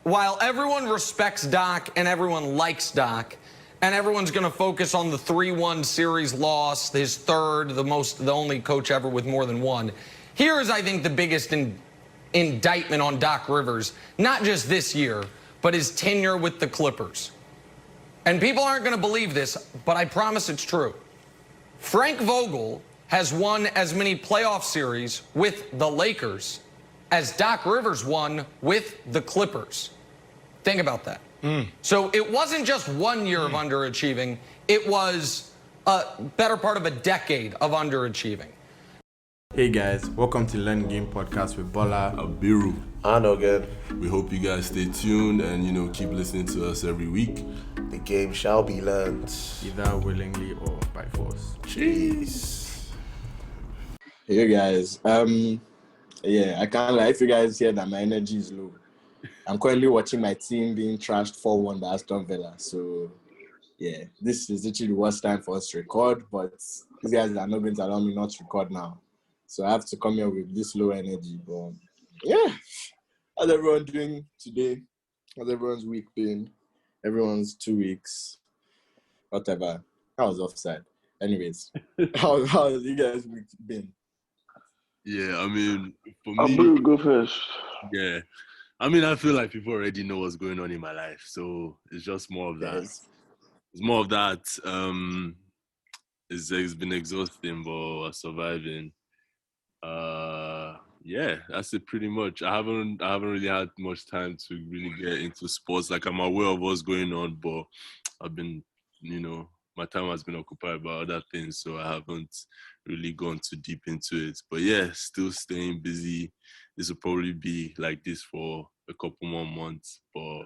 while everyone respects Doc and everyone likes Doc, and everyone's going to focus on the 3-1 series loss, his third, the only coach ever with more than one. Here is, I think, the biggest indictment on Doc Rivers, not just this year, but his tenure with the Clippers. And people aren't going to believe this, but I promise it's true. Frank Vogel has won as many playoff series with the Lakers as Doc Rivers won with the Clippers. Think about that. So it wasn't just 1 year of underachieving. It was a better part of a decade of underachieving. Hey guys, welcome to Learn Game Podcast with Bola, Abiru, and Ogen. We hope you guys stay tuned and keep listening to us every week. The game shall be learned, either willingly or by force. Jeez. Hey guys, yeah, I can't lie. If you guys hear that my energy is low, I'm currently watching my team being trashed 4-1 by Aston Villa. So, yeah, this is literally the worst time for us to record, but these guys are not going to allow me not to record now. So I have to come here with this low energy. But yeah, how's everyone doing today? How's everyone's week been? Everyone's 2 weeks, whatever. I was offside. Anyways, how has you guys' week been? Yeah, I mean, for me, Abiru, go first. yeah. I mean, I feel like people already know what's going on in my life, so it's just more of that. Yes. It's more of that. It's been exhausting, but we're surviving. Yeah, that's it pretty much. I haven't really had much time to really get into sports. Like, I'm aware of what's going on, but I've been, my time has been occupied by other things, so I haven't really gone too deep into it. But yeah, still staying busy. This will probably be like this for a couple more months. But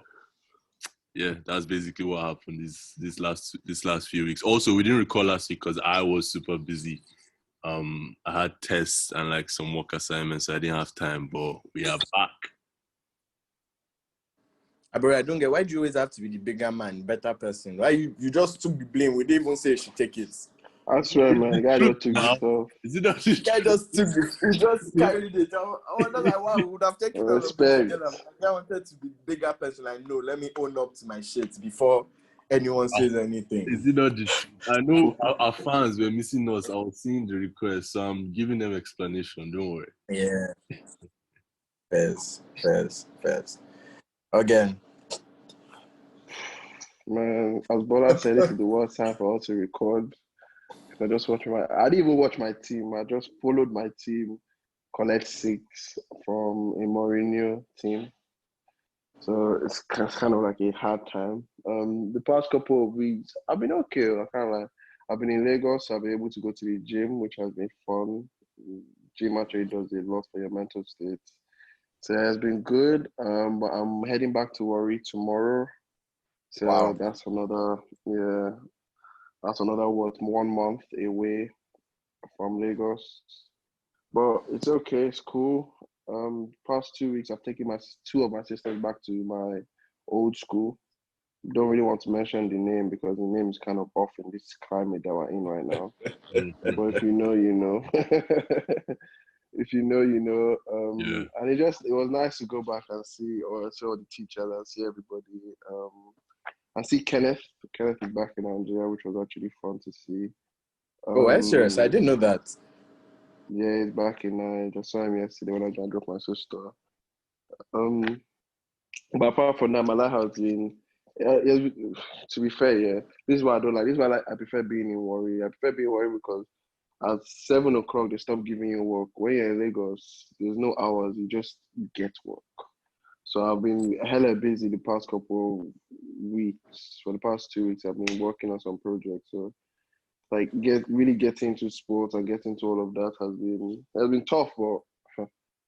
yeah, that's basically what happened this last few weeks. Also, we didn't record last week because I was super busy. I had tests and like some work assignments, so I didn't have time. But we are back. Bro, I don't get, why do you always have to be the bigger man, better person? Why you just took the blame? We didn't even say you should take it. I swear, man, the guy just took the stuff. Is it not The guy just took it. He just carried it. I wonder like, wow, we would have taken all of this Respect. together. I wanted to be the bigger person. Like, no, let me own up to my shit before anyone says anything. Is it not the truth? I know our fans were missing us. I was seeing the request, so I'm giving them explanation. Don't worry. Yeah. Fairs. Again. Man, as Bola said, this is the worst time for us to record. I just watched I didn't even watch my team. I just followed my team collect 6 from a Mourinho team. So it's kind of like a hard time. The past couple of weeks, I've been okay. I can't lie. I've been in Lagos, so I've been able to go to the gym, which has been fun. Gym actually does a lot for your mental state. So it has been good. But I'm heading back to Warri tomorrow. So Wow. that's another 1 month away from Lagos. But it's okay, it's cool. Past 2 weeks I've taken 2 of my sisters back to my old school. Don't really want to mention the name because the name is kind of off in this climate that we're in right now. But if you know, you know. If you know, you know. Yeah. And it was nice to go back and see all the teachers and see everybody. And see Kenneth. Kenneth is back in Nigeria, which was actually fun to see. Oh, I'm serious. I didn't know that. Yeah, he's back in Nigeria. I saw him yesterday when I dropped my sister. But apart from that, my life has been, to be fair, yeah, this is what I don't like. This is why I prefer being in Warri. I prefer being in Warri because at 7 o'clock, they stop giving you work. When you're in Lagos, there's no hours. You just get work. So I've been hella busy the past couple of weeks. For the past 2 weeks, I've been working on some projects. So like really getting into sports and getting into all of that has been tough, but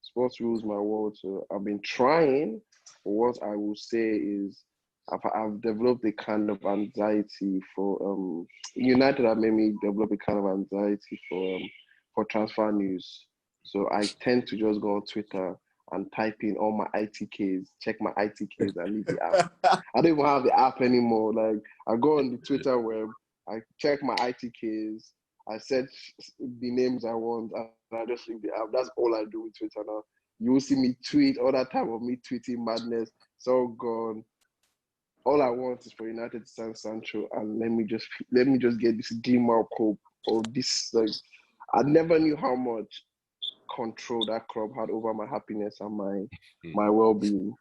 sports rules my world. So I've been trying. What I will say is I've developed a kind of anxiety for United have made me develop a kind of anxiety for transfer news. So I tend to just go on Twitter and type in all my ITKs, check my ITKs and leave the app. I don't even have the app anymore. Like I go on the Twitter web, I check my ITKs, I search the names I want, and I just leave the app. That's all I do with Twitter now. You will see me tweet all that time of me tweeting madness, It's all gone. All I want is for United to sign Sancho, and let me just get this glimmer of hope or this. Like, I never knew how much control that club had over my happiness and my well-being.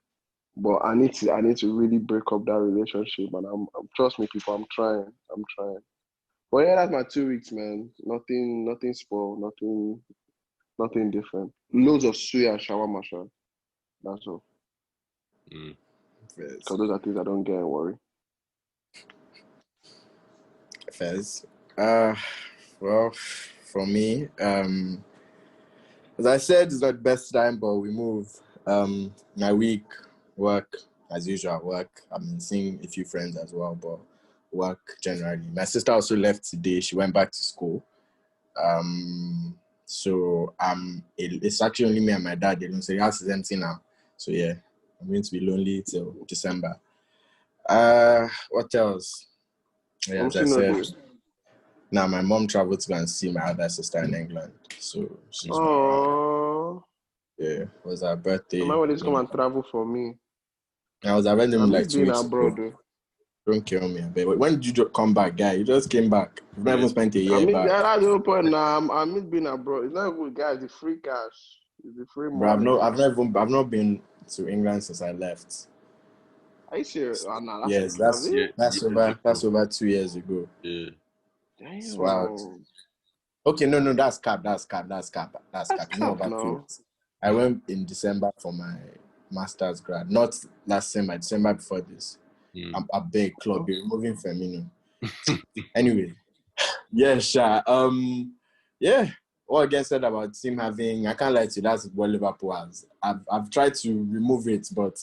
But I need to really break up that relationship, and I'm trust me, people. I'm trying. But yeah, that's my 2 weeks, man. Nothing spoiled. Nothing different. Loads of suya and shawarma, sha. That's all. Because those are things I don't get and worry. Fez. Well, for me, as I said, it's not the best time, but we move. My week, work, as usual, work. I've been seeing a few friends as well, but work generally. My sister also left today. She went back to school. So it's actually only me and my dad alone. So the house is empty now. So yeah, I'm going to be lonely till December. What else? Yeah, as I said, now my mom traveled to go and see my other sister in England. So she's yeah, it was her birthday. So my one is come and travel for me. I was having them like 2 being weeks abroad. ago. Don't kill me, baby. When did you come back, guy? You just came back. You've never spent a year back. That's the whole point now. I miss being abroad. It's not good, guys. The free cash. It's the free money. Bro, I've not been to England since I left. Are you serious? Nah, Yes, that's over 2 years ago. Yeah. Damn. It's wild. Okay, no, that's cap. It's not over 2 years. I went in December for my master's grad. Not last December, December before this. I'm a big club. You're removing Firmino. Anyway, yeah, sure. Yeah. What Ogen said about him having, I can't lie to you, that's what Liverpool has. I've tried to remove it, but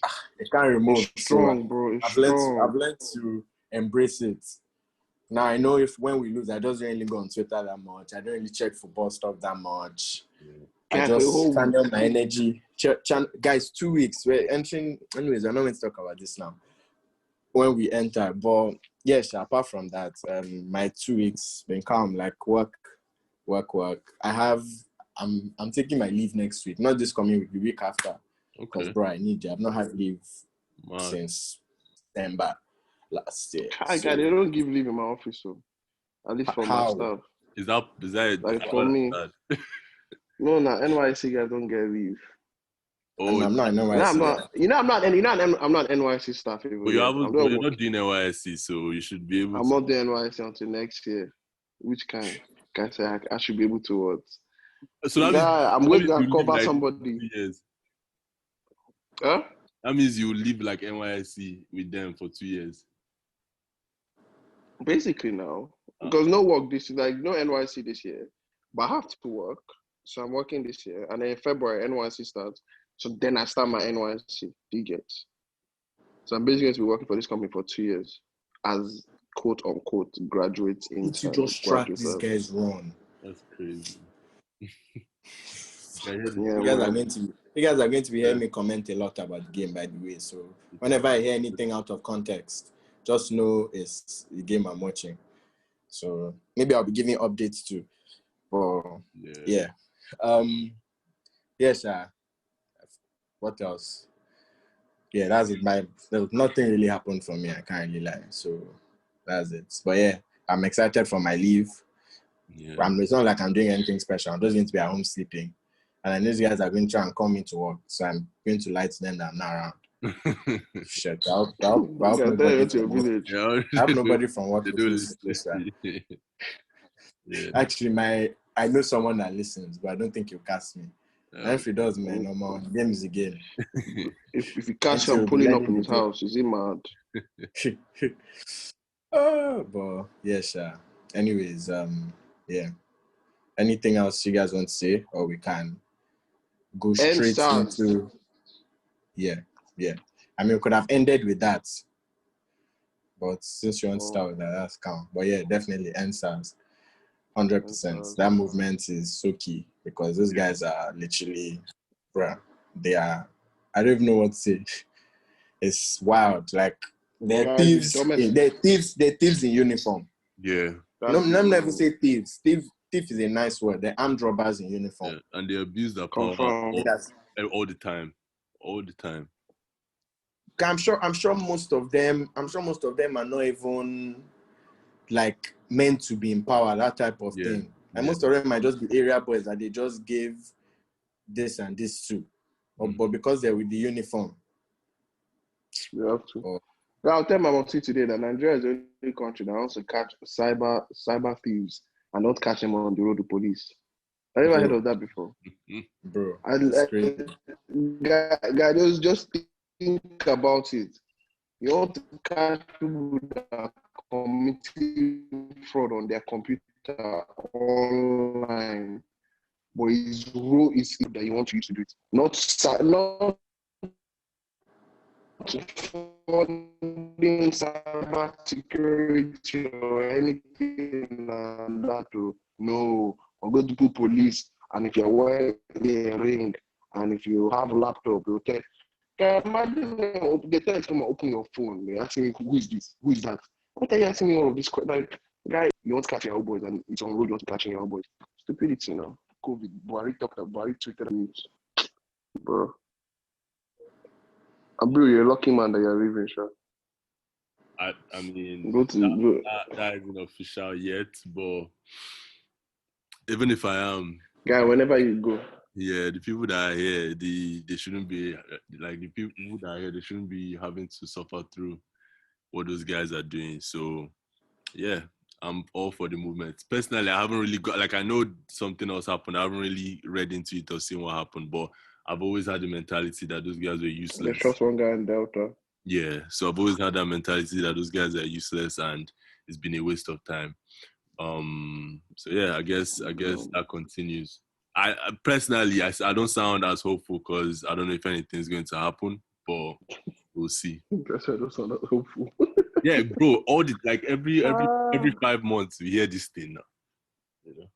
I can't remove it. It's strong, bro. It's I've strong. learned to embrace it. Now I know when we lose, I don't really go on Twitter that much. I don't really check football stuff that much. I just channel my energy. Guys, 2 weeks. We're entering. Anyways, I'm not going to talk about this now. When we enter, but yes, apart from that, my 2 weeks been calm. Like work. I'm taking my leave next week. Not this coming week, the week after. Because bro, I need it. I've not had leave since December last year. They don't give leave in my office, so at least for my staff. Is that like for me? No, NYC guys don't get leave. Oh, I'm not NYC. I'm not NYC staff. But you're not doing NYC, so you should be able. I'm not doing NYC until next year. Which kind? Can I say I should be able to what? So I'm going to cover somebody. 2 years. Huh? That means you live like NYC with them for 2 years. Basically now, because no work this year, like no NYC this year, but I have to work, so I'm working this year, and then in February NYC starts, so then I start my NYC. Do you get? So I'm basically going to be working for this company for 2 years as quote unquote graduate intern. You just track these guys wrong. That's crazy. You guys are going to be hearing me comment a lot about the game, by the way. So whenever I hear anything out of context, just know it's the game I'm watching. So maybe I'll be giving updates too. But yeah. Yes, what else? Yeah, that's it. Nothing really happened for me. I can't really lie. So that's it. But yeah, I'm excited for my leave. Yeah. It's not like I'm doing anything special. I'm just going to be at home sleeping. And then these guys are going to try and call me to work. So I'm going to lie to them that I'm not around. Shit. I hope nobody from work. Actually, I know someone that listens, but I don't think he'll cast me. And if he does, man, no more. The game is a game. if you catch him pulling up in his house, is he mad? But yeah, sure. Anyways, yeah. Anything else you guys want to say, or we can go straight into? Yeah. I mean, we could have ended with that, but since you want to start with that, that's calm. But yeah, definitely SARS, 100%. That movement is so key because those guys are literally, bruh, they are. I don't even know what to say. It's wild. Like they're thieves. They're thieves in uniform. Yeah. No, never say thieves. Thief is a nice word. They're armed robbers in uniform. Yeah. And they abuse their power all the time. All the time. I'm sure most of them are not even like meant to be in power, that type of thing. And most of them might just be area boys that they just give this and this to. But because they're with the uniform. You have to. Oh. I'll tell my mom today that Nigeria is the only country that wants to catch cyber thieves and not catch them on the road to police. Have you ever heard of that before? Bro, it's crazy. Guy, just think about it. You want to catch people that are committing fraud on their computer online, but his role is that you want to use to do it. Not funding cyber security or anything like that. No, or go to put police, and if you're wearing a ring, and if you have a laptop, you'll tell. Imagine they tell you to open your phone. They ask me, who is this? Who is that? What are you asking me all of this? Like, guy, you want to catch your boys, and it's on road, you want to catch your boys. Stupidity, you know. COVID. Buhari talked about it, tweeted me. Bro. Abiru, you're a lucky man that you're leaving, sure. I mean, that isn't official yet, but even if I am, guy, whenever you go, yeah, the people that are here, they shouldn't be like the people that are here. They shouldn't be having to suffer through what those guys are doing. So, yeah, I'm all for the movement. Personally, I haven't really got I know something else happened. I haven't really read into it or seen what happened, but I've always had the mentality that those guys were useless. There's just one guy in Delta. Yeah, so I've always had that mentality that those guys are useless and it's been a waste of time. So yeah, I guess that continues. I personally, I don't sound as hopeful because I don't know if anything's going to happen, but we'll see. I don't sound that hopeful. Yeah, bro, all the every 5 months we hear this thing now. You know?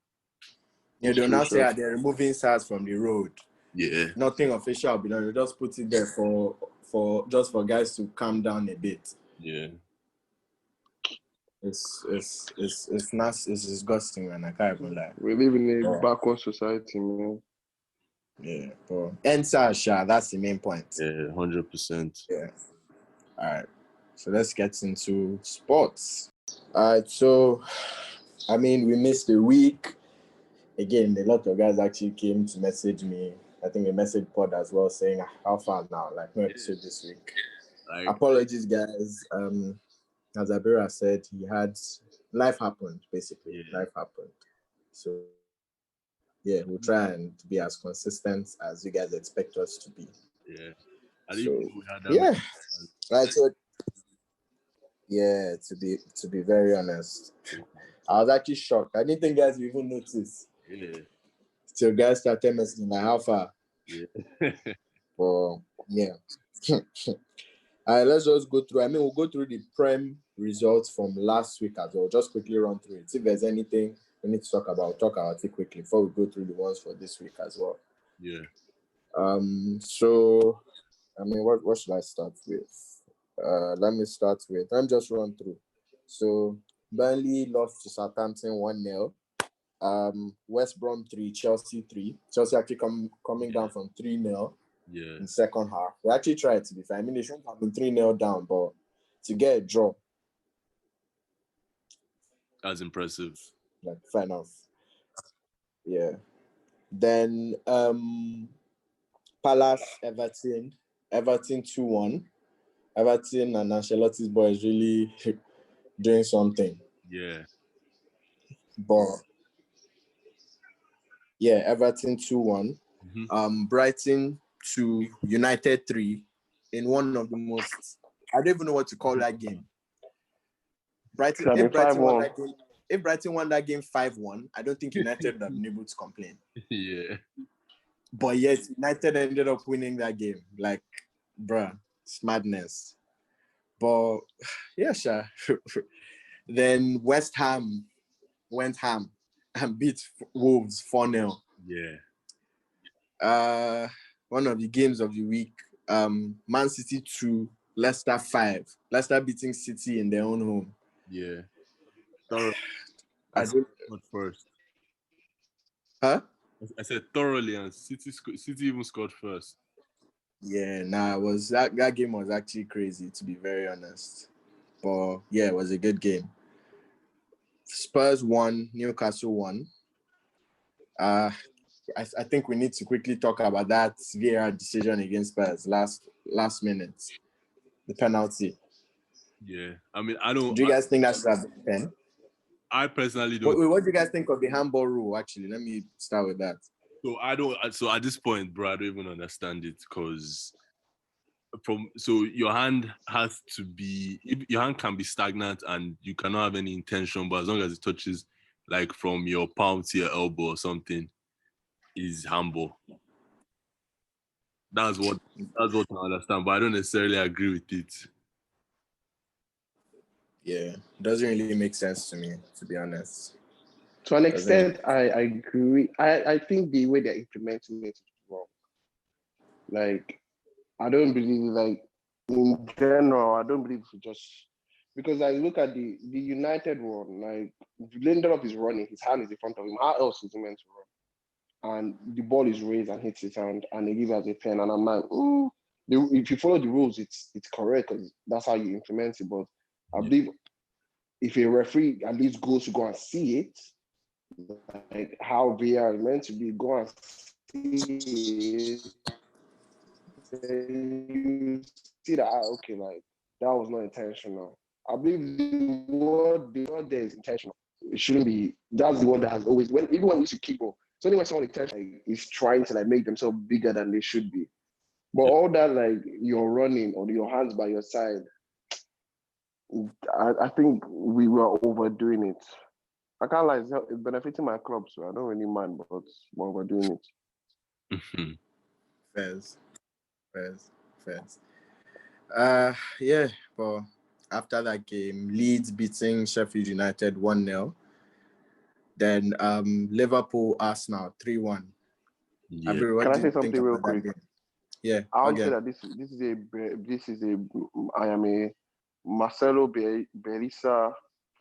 Yeah, they'll now say they're removing SARS from the road. Yeah. Nothing official, but they just put it there for guys to calm down a bit. Yeah. It's nasty, it's disgusting, man. I can't even lie. We live in a backward society, man. Yeah, bro. And SARS, that's the main point. Yeah, 100%. Yeah. All right. So let's get into sports. All right. So, I mean, we missed a week. Again, a lot of guys actually came to message me. I think a message pod as well saying, how far now? Like, no episode this week. Apologies, guys. As Abiru said, life happened, basically. Yeah. Life happened. So, yeah, we'll try and be as consistent as you guys expect us to be. Yeah. Right. So, yeah, to be very honest, I was actually shocked. I didn't think guys would even notice. Yeah. So guys started messaging like, how far? Yeah. Well, yeah. All right, let's just go through. I mean, we'll go through the Prem results from last week as well. Just quickly run through it. If there's anything we need to talk about it quickly before we go through the ones for this week as well. Yeah. So, I mean, what should I start with? Let me just run through. So, Burnley lost to Southampton 1-0. West Brom 3, Chelsea 3. Chelsea actually coming down from 3-0 in the second half. They actually tried, to be fair. I mean, they shouldn't have been 3-0 down, but to get a draw. That's impressive. Like, fair enough. Yeah. Then Palace, Everton 2-1. Everton and Ancelotti's boys really doing something. Yeah. But yeah, Everton 2-1. Mm-hmm. Brighton to United 3 in one of the most, I don't even know what to call that game. If Brighton won that game 5-1, I don't think United would have been able to complain. Yeah. But yet, United ended up winning that game. Like, bruh, it's madness. But, yeah, sure. Then West Ham went ham and beat Wolves 4-0. Yeah. One of the games of the week, Man City 2, Leicester 5. Leicester beating City in their own home. Yeah. Thoroughly. I scored first. Huh? I said thoroughly, and City even scored first. Yeah, nah, was that game was actually crazy, to be very honest. But yeah, it was a good game. Spurs won, Newcastle won. I think we need to quickly talk about that VAR decision against Spurs last minute, the penalty. Yeah, I mean, I don't. Do you guys think that should have been 10? I personally don't. What do you guys think of the handball rule? Actually, let me start with that. So I don't. So at this point, bro, I don't even understand it because your hand has to be. Your hand can be stagnant and you cannot have any intention, but as long as it touches like from your palm to your elbow or something, is handball. That's what I understand, but I don't necessarily agree with it. Yeah, doesn't really make sense to me, to be honest. To an extent, I agree. I think the way they're implementing it is wrong. Like, I don't believe, like, in general, I don't believe just because I look at the United one, like, Lindelof is running, his hand is in front of him. How else is he meant to run? And the ball is raised and hits his hand, and they give us a pen, and I'm like, if you follow the rules, it's correct because that's how you implement it. But I believe if a referee at least goes to go and see it, like how VAR is meant to be, go and see it, then you see that okay, like that was not intentional. I believe the word there is intentional. It shouldn't be. That's the word that has always even when we used to kick ball. So when someone intentionally is trying to like make themselves bigger than they should be, but all that like you're running or your hands by your side, I think we were overdoing it. I can't lie, it's benefiting my club, so I don't really mind, but we're doing it. Fairs. Yeah, but after that game, Leeds beating Sheffield United 1-0. Then Liverpool Arsenal 3-1. Yeah. Abiru, what Can I do say you think something real about that quick? game? Yeah, I would again. say that I am a Marcelo Bielsa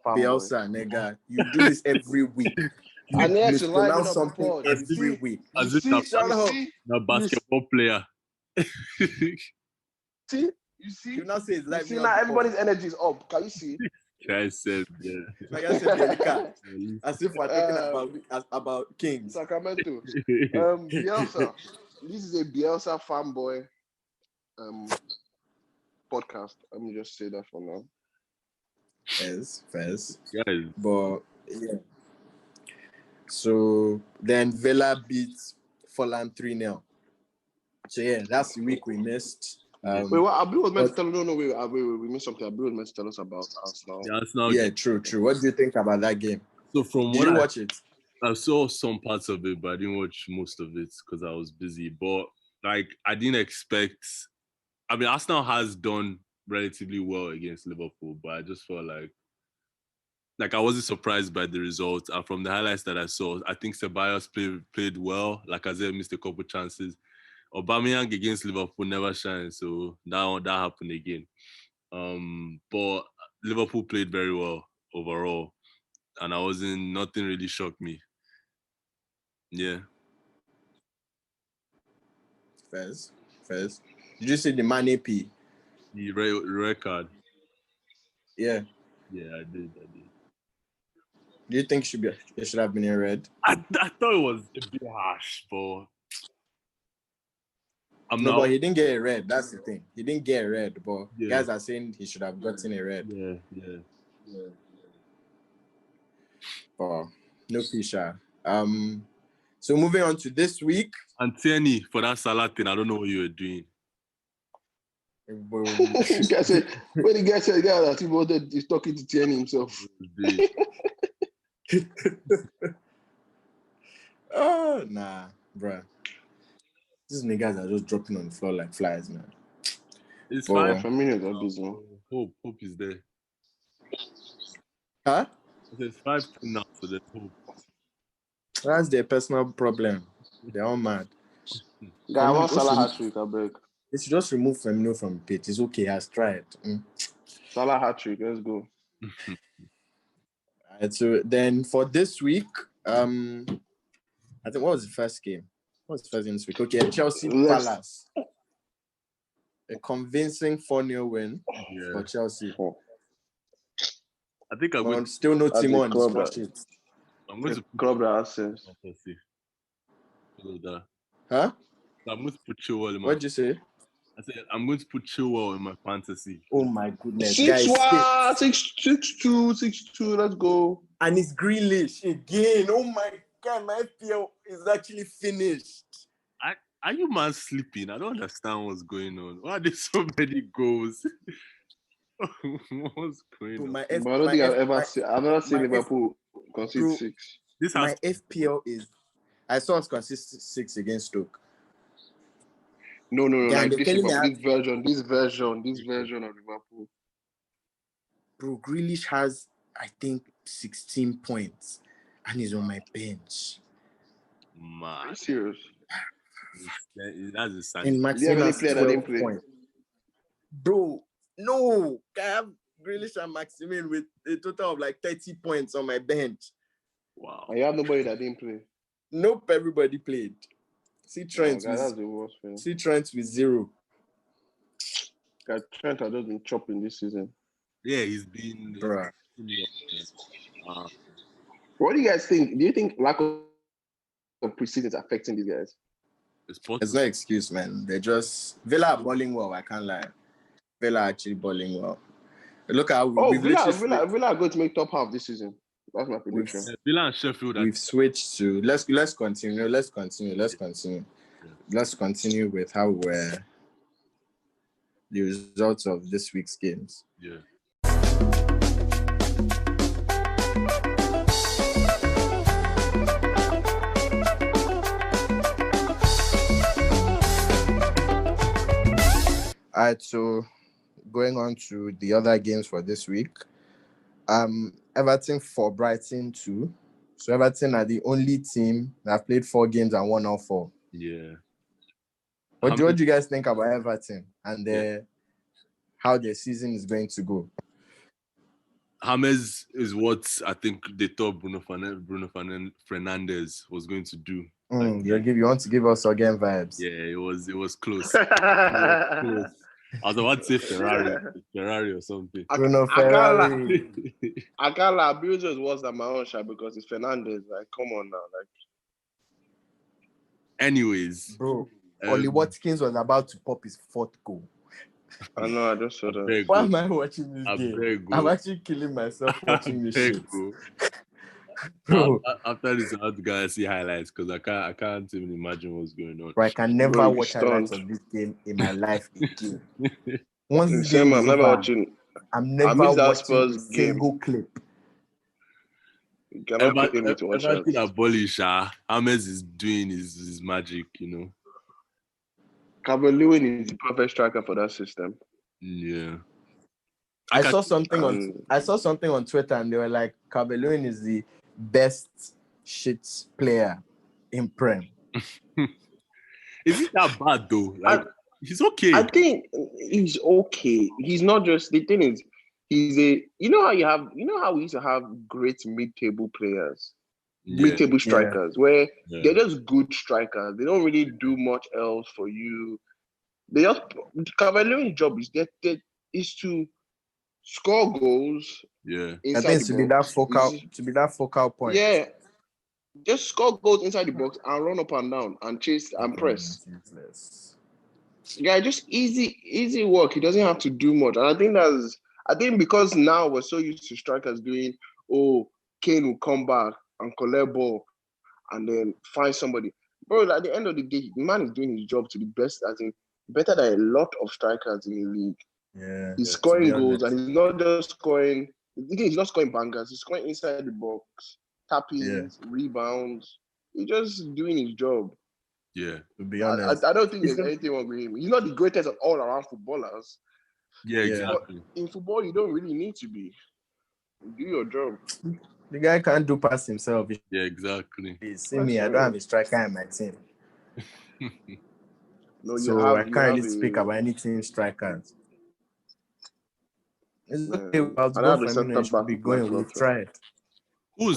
fanboy. Bielsa, nigga, you do this every week. I need to liven mispronounce up the something pod. every week. As if a basketball player. You see, You now say it's live. now everybody's energy is up. Can you see? I said, yeah. Like I said, Bielika, as if we're talking about kings. Sacramento. Bielsa. This is a Bielsa fanboy podcast. Let me just say that for now. Fairs. Guys. But yeah. So then Villa beats Fulham 3-0. So yeah, that's the week we missed. Wait, what Abiru was meant to tell us? No, wait, we missed something. Abiru was meant to tell us about Arsenal. Yeah, true. What do you think about that game? So from Did you watch it? I saw some parts of it, but I didn't watch most of it because I was busy. But like, I didn't expect. I mean, Arsenal has done relatively well against Liverpool, but I just felt like I wasn't surprised by the result. And from the highlights that I saw, I think Ceballos played well. Like I said, missed a couple chances. Aubameyang against Liverpool never shines, so that happened again. But Liverpool played very well overall, and nothing really shocked me. Yeah. Fairs. Did you see the Mane P? The record. Yeah. Yeah, I did. Do you think it should have been in red? I thought it was a bit harsh, but but he didn't get a red. That's the thing. He didn't get a red, but guys are saying he should have gotten a red. Yeah. But no Fisher. So moving on to this week. And Tierney, for that Salah thing, I don't know what you were doing. When the guy said that he wanted, he's talking to Tierney himself. Oh, nah, bruh. These niggas are just dropping on the floor like flies, man. It's fine. Hope is there. Huh? It's 5-2 now, so there's hope. That's their personal problem. They're all mad. Guy, I want Salah hat-trick, I beg. They should just remove Firmino from the pitch. It's okay, has tried. Salah hat-trick, let's go. Alright, so then for this week, I think what was the first game? What was the first game this week? Okay, Chelsea Palace. A convincing 4-0 win Yeah. for Chelsea. I think I'm going. Still no As team a on the club score that- sheet. I'm going to put Club that has sense. fantasy. So that Huh? I'm going to put Chilwell in my. What'd you say? I said I'm going to put Chilwell in my fantasy. Oh my goodness, 6-1, guys. 6-2, 6-2. Let's go. And it's Grealish again. Oh my God, my FPL is actually finished. Are you man sleeping? I don't understand what's going on. Why are there so many goals? What's going Bro, on? my But I don't think I've never seen my Liverpool concede bro, 6. This my has FPL is. I saw us concede 6 against Stoke. No, Guy, like they're this telling me Liverpool, this version of Liverpool. Bro, Grealish has, I think, 16 points and he's on my bench. Are you man. serious? That's a sign. And Do you have Maxime any has player that 12 didn't play? points. Bro, no. I have Grealish and Maximin with a total of like 30 points on my bench. Wow. And you have nobody that didn't play. Nope, everybody played. See Trent, Guy, that's the worst thing. with 0. Guy, Trent has just been chopping this season. Yeah, he's been. Bruh. What do you guys think? Do you think lack of preseason is affecting these guys? It's possible. It's no excuse, man. They're just Villa are balling well. I can't lie. Villa are actually balling well. Look how we've Villa are going to make top half this season. That's my prediction. Yeah, Villa and Sheffield. We've switched to let's continue. Let's continue with how we're the results of this week's games. Yeah. All right, so going on to the other games for this week. Everton for Brighton 2. So Everton are the only team that have played 4 games and won all 4. Yeah. What do you guys think about Everton and how their season is going to go? James is what I think they thought Bruno Fernandes was going to do. You want to give us again vibes? Yeah, it was close. It was close. I was about to say Ferrari or something. Bruno Ferrari. I can't lie. Abiru is worse than my own shot because it's Fernandes. Like, come on now. Like, anyways, bro, Oli Watkins was about to pop his 4th goal. I know. I just saw that. Why am I watching this game? I'm actually killing myself watching this shit. Bro, after this, I have to go and see highlights because I can't even imagine what's going on. Bro, I can never watch highlights of this game in my life again. Once this Same, game I'm is never over, watching. I'm never watching a single clip. You cannot pay me to watch Everything that. abolish, James is doing his magic, you know. Calvert-Lewin is the perfect striker for that system. Yeah. I saw something on Twitter and they were like, Calvert-Lewin is the best shit player in Prem. Is it that bad though? Like, he's okay. I think he's okay. He's not just, the thing is, you know how we used to have great mid-table players, mid-table strikers, where they're just good strikers. They don't really do much else for you. Calvert-Lewin's job is to score goals. Yeah. I think to be that focal point. Yeah. Just score goals inside the box and run up and down and chase and press. Yeah, just easy work. He doesn't have to do much. And I think because now we're so used to strikers doing, Kane will come back and collect ball and then find somebody. Bro, at the end of the day, the man is doing his job to the best, as in better than a lot of strikers in the league. Yeah. He's scoring goals and he's not just scoring. He's not scoring bangers. He's scoring inside the box, tappings, rebounds. He's just doing his job. Yeah. To be honest, I don't think there's anything wrong with him. He's not the greatest of all-around footballers. Yeah, exactly. But in football, you don't really need to be. Do your job. The guy can't do pass himself. Yeah, exactly. See me, I don't have a striker in my team. I can't really speak about any team strikers. It's okay. I'll go for him. Should be going. We've tried. We've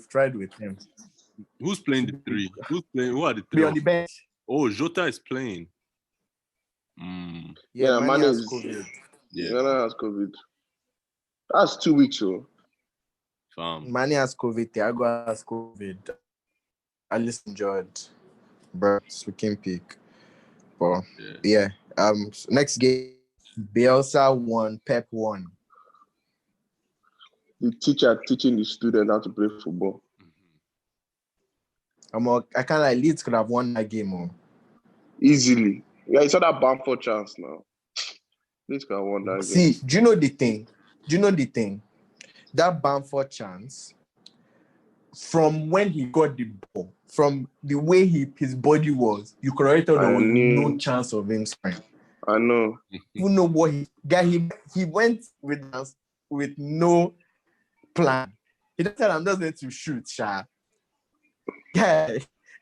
tried with him. Who's playing the 3? Who are the 3? Be on the bench. Oh, Jota is playing. Yeah, Mane Mane has is COVID. Yeah, Ghana has COVID. That's 2 weeks, so. fam. Mane has COVID. Thiago has COVID. Alisson George, bro, it's looking peak. But Yeah. next game, Bielsa won, Pep won. The teacher teaching the student how to play football. I can't lie, Leeds could have won that game. Oh. Easily. Yeah, it's not that Bamford chance now. Leeds could have won that game. See, do you know the thing? That Bamford chance, from when he got the ball, from the way his body was, you could already tell there was no chance of him scoring. I know. You know what he went with no plan. He just said, I'm just going to shoot, Sha. Yeah,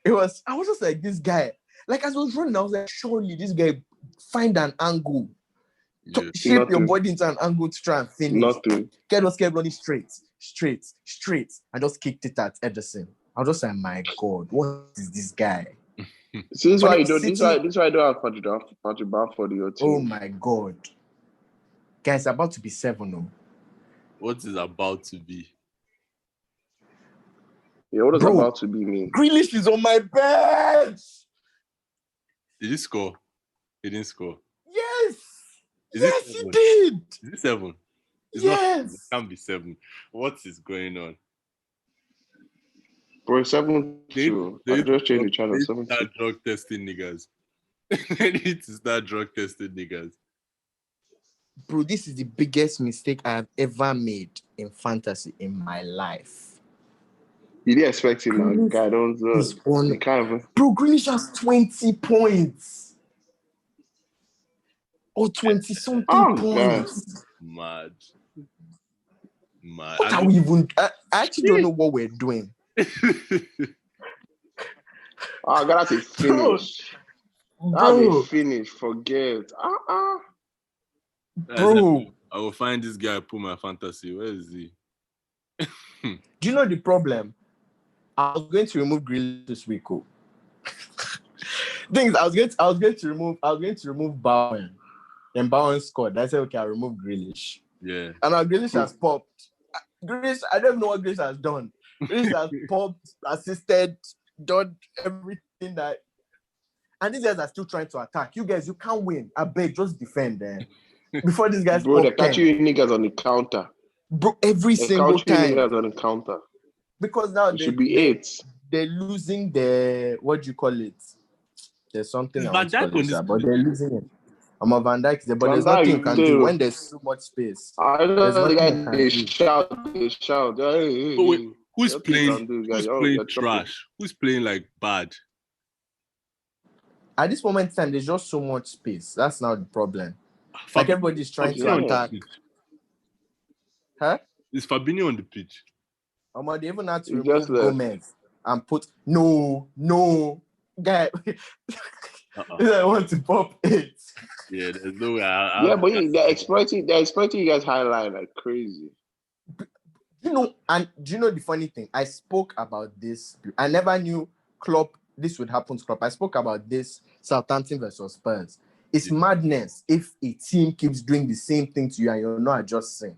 I was just like, this guy. Like, as I was running, I was like, surely this guy find an angle. To shape your body into an angle to try and finish. Nothing. Get running straight, and just kicked it at Ederson. I was just like, my God, what is this guy? See, this is why you don't. This is why I don't have Patrick Bamford your team. Oh my God, guys, about to be 7-0. What is about to be? Yeah, what is about to be mean? Grealish is on my bench. Did he score? He didn't score. Yes. Is yes, it he did. Is it 7? It's yes. Not, it can't be 7. What is going on? Bro, 7-2. I just changed the channel. 7-2. Start drug testing niggas. They need to start drug testing niggas. Bro, this is the biggest mistake I have ever made in fantasy in my life. You didn't expect him, man. Guy, don't. You can't even. Bro, Grealish has 20 points. Or 20-something points. Mad. What are we even... I actually don't know what we're doing. That's a finish. That's a finish. Forget. Bro. I will find this guy, put my fantasy. Where is he? Do you know the problem? I was going to remove Grealish this week. Things I was going to remove Bowen. And Bowen scored. I said, okay, I'll remove Grealish. Yeah. And now Grealish has popped. Grealish, I don't know what Grealish has done. Grealish has popped, assisted, done everything that. And these guys are still trying to attack. You guys, you can't win. I beg, just defend them. Before these guys. Bro, they catch you niggas on the counter. Bro, every single time. Niggas on the counter. Because now it should be 8. They're losing the, what do you call it? There's something else. But they're losing it. I'm a Van Dijk, but there's nothing you can do when there's so much space. I don't know the guy, they shout. Wait, who's playing trash? Who's playing like bad? At this moment in time, there's just so much space. That's now the problem. Like everybody's trying to attack. Huh? Is Fabinho on the pitch? They even had to remove Gomez and put no guy. I want to pop it. Yeah, there's no way. But they're exploiting you guys' highlight like crazy. And do you know the funny thing? I spoke about this. I never knew Klopp this would happen to Klopp. I spoke about this Southampton versus Spurs. It's madness if a team keeps doing the same thing to you and you're not adjusting.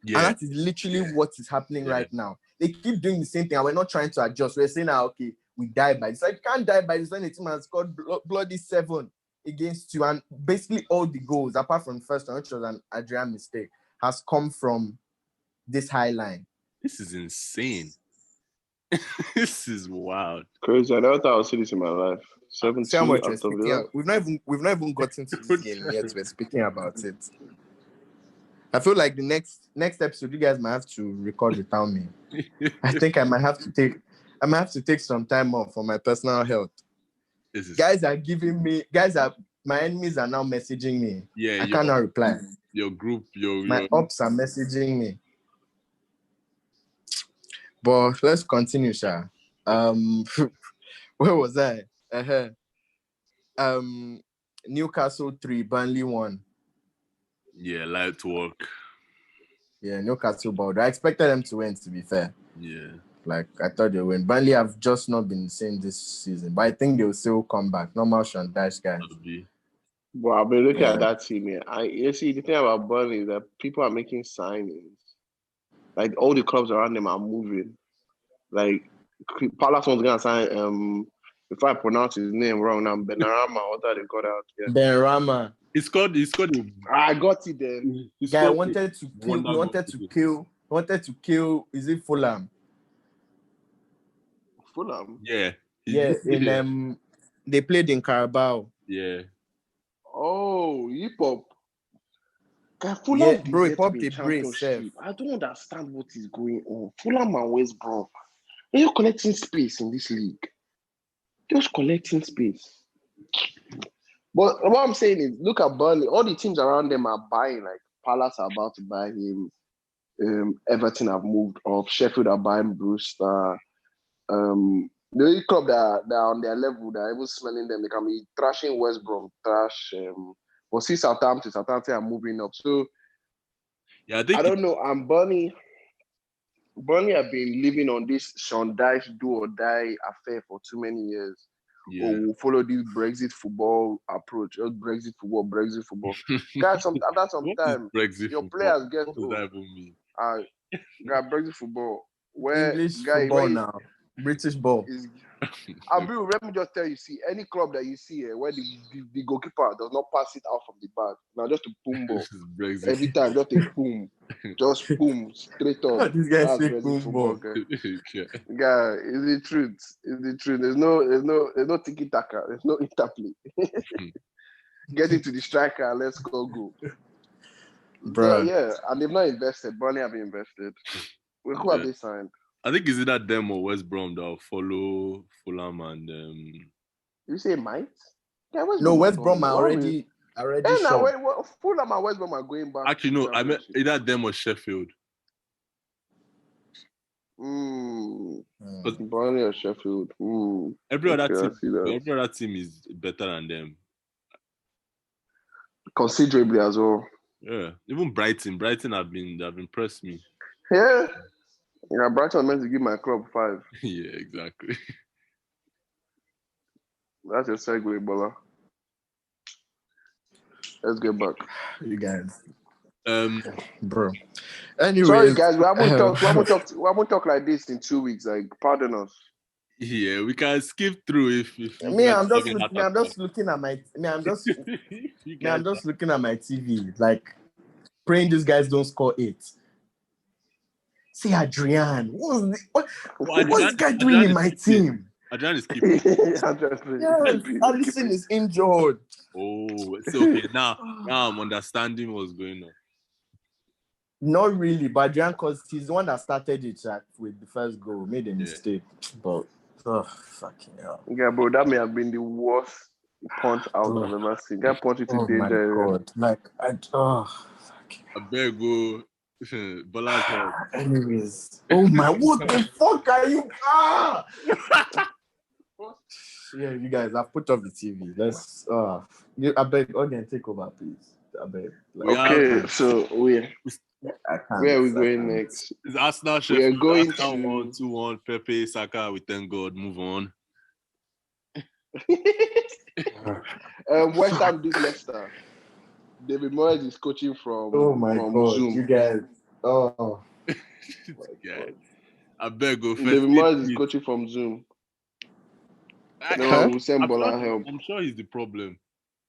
Yeah. And that is literally what is happening right now. They keep doing the same thing and we're not trying to adjust. We're saying, okay, we die by this. Like, you can't die by this when the team has scored bloody 7 against you. And basically all the goals, apart from the first one, which was an Adrian mistake, has come from this high line. This is insane. This is wild. Crazy. I never thought I would see this in my life. 7-2. We've not even gotten to this game yet. We're speaking about it. I feel like the next episode you guys might have to record without me. I think I might have to take some time off for my personal health. My enemies are now messaging me. Yeah, I cannot reply. Your group, my ops are messaging me. But let's continue, Sha. Where was I? Newcastle 3, Burnley 1. Yeah, light work. Yeah, Newcastle balled. I expected them to win, to be fair. Yeah. Like, I thought they would win. Burnley have just not been the same this season. But I think they'll still come back. Normal Shandash guys. But I've been looking Yeah. at that team here. You see, the thing about Burnley is that people are making signings. Like all the clubs around them are moving. Like Palace wants to go and sign. If I pronounce his name wrong, now Benarama, what that they got out here. Benrahma. He scored I got it then. he Guy scored wanted to kill. He wonder wanted to kill. Is it Fulham? Fulham. Yeah. Yeah. They played in Carabao. Yeah. Oh, hip hop. Fulham Yeah, bro, he deserve to popped be a in brace, sef. championship. I don't understand what is going on. Fulham and West Brom. Are you collecting space in this league? Just collecting space. But what I'm saying is, look at Burnley. All the teams around them are buying. Like Palace are about to buy him. Everton have moved off. Sheffield are buying Brewster. The only club that are on their level, that are even smelling them, they can be trashing West Brom, but see Southampton are moving up. So Yeah, I think I don't know. And Burnley have been living on this Sean Dyche do or die affair for too many years. yeah. Or we'll follow this Brexit football approach. Just Brexit football. Guys, after some What time, is Brexit your football? players get What does that even mean? Got Brexit football. Where English guy football where now. British ball. is Abiru, let me just tell you, see, any club that you see here where the goalkeeper does not pass it out from the back, now just a boom ball. This is Brexit. Every time, just a boom. Just boom, straight up. This guy That's say Brexit boom football, ball. guy. Yeah. Guy, is the truth. It's the truth. There's no tiki-taka. There's no interplay. Get into the striker and let's go. Bro. Yeah, and they've not invested. Burnley have invested. Who have they signed? I think it's either them or West Brom that will follow Fulham and You say might? Yeah, No, West are Brom gone. are already Yeah, shot. now Fulham and West Brom are going back. actually to no, I meant Championship. either them or Sheffield. Burnley or Sheffield. Every other Okay, I see that. every other team is better than them. Considerably as well. Yeah, even Brighton have impressed me. Yeah. Yeah, Brighton meant to give my club 5. Yeah, exactly. That's a segue, Bola. Let's get back. You guys. Bro. Anyways, sorry guys, we haven't talked like this in 2 weeks. Like, pardon us. Yeah, we can skip through if I'm just looking at my TV, like praying these guys don't score 8. See Adrian. What's this guy doing in my team? Adrian is keeping. Yes, Alisson is injured. Oh, it's okay. Now I'm understanding what's going on. Not really, but Adrian, because he's the one that started it with the first goal, made a mistake. But fucking hell. Yeah, bro, that may have been the worst punch out I've ever seen. That punch into danger. Oh my God. Like, I better go. Bola's head. Anyways. Oh my, what the fuck are you? Yeah, you guys, I've put off the TV. Let's, I beg, Ogen, take over, please. I beg. Okay, so where are we going next? It's Arsenal. We are going to 1-2-1. Pepe, Saka. We thank God. Move on. West Ham did Leicester. David Moyes is coaching from God, Zoom. You guys. Yeah. I beg go. David Moyes is coaching from Zoom. No, we'll send Bola help. I'm sure he's the problem.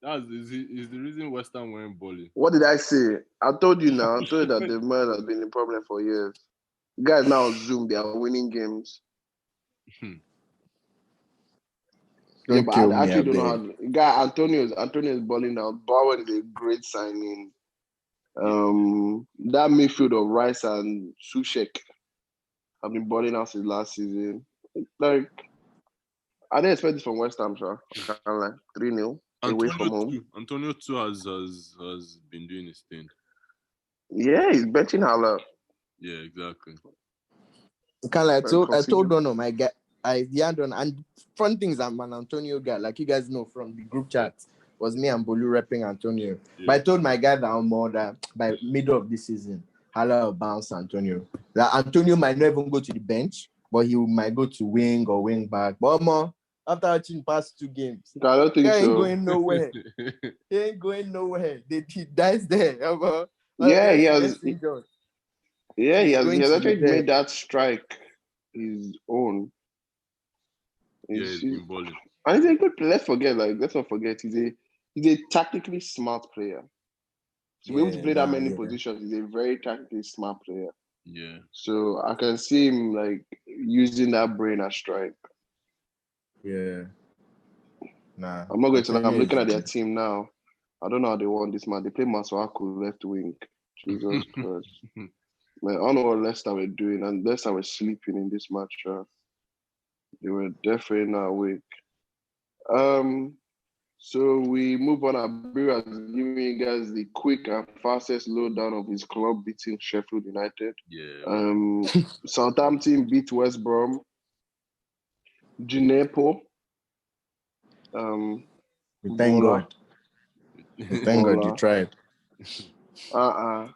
Is the reason West Ham weren't balling. What did I say? I told you now. I told you that David Moyes has been a problem for years. Guys now on Zoom, they are winning games. Yeah, but I actually don't know how. Guy Antonio is balling now. Bowen is a great signing. That midfield of Rice and Sushek have been balling out since last season. Like, I didn't expect this from West Ham, sure. Like 3-0 away from home. Antonio too has been doing his thing. Yeah, he's benching Haller. Yeah, exactly. I told one of my guy. And fun things, I'm an Antonio guy. Like you guys know from the group chat, was me and Bolu repping Antonio. Yeah. But I told my guy that I'm more that by middle of this season, Haller will bounce Antonio. That Antonio might not even go to the bench, but he might go to wing or wing back. But more, after watching the past 2 games. I don't think He ain't so. going nowhere. He ain't going nowhere. He dies there. Yeah, he Unless has. gets injured. Yeah, he He's has. going He has to be actually there. made that strike his own. Yeah, he's been balling. And he's a good player. Let's not forget, he's a tactically smart player. To be able to play that many positions, he's a very tactically smart player. Yeah. So I can see him like using that brain as strike. Yeah. Nah. I'm not going to lie. I'm looking at their team now. I don't know how they won this match. They play Masuaku left wing. Jesus Christ. Man, I don't know what Leicester were doing, and Leicester were sleeping in this match. They were definitely not awake. So we move on. Abiru has given you guys the quick and fastest lowdown of his club beating Sheffield United. Yeah. Southampton beat West Brom. Ginepo. Thank Bola. God. Thank God you tried. Are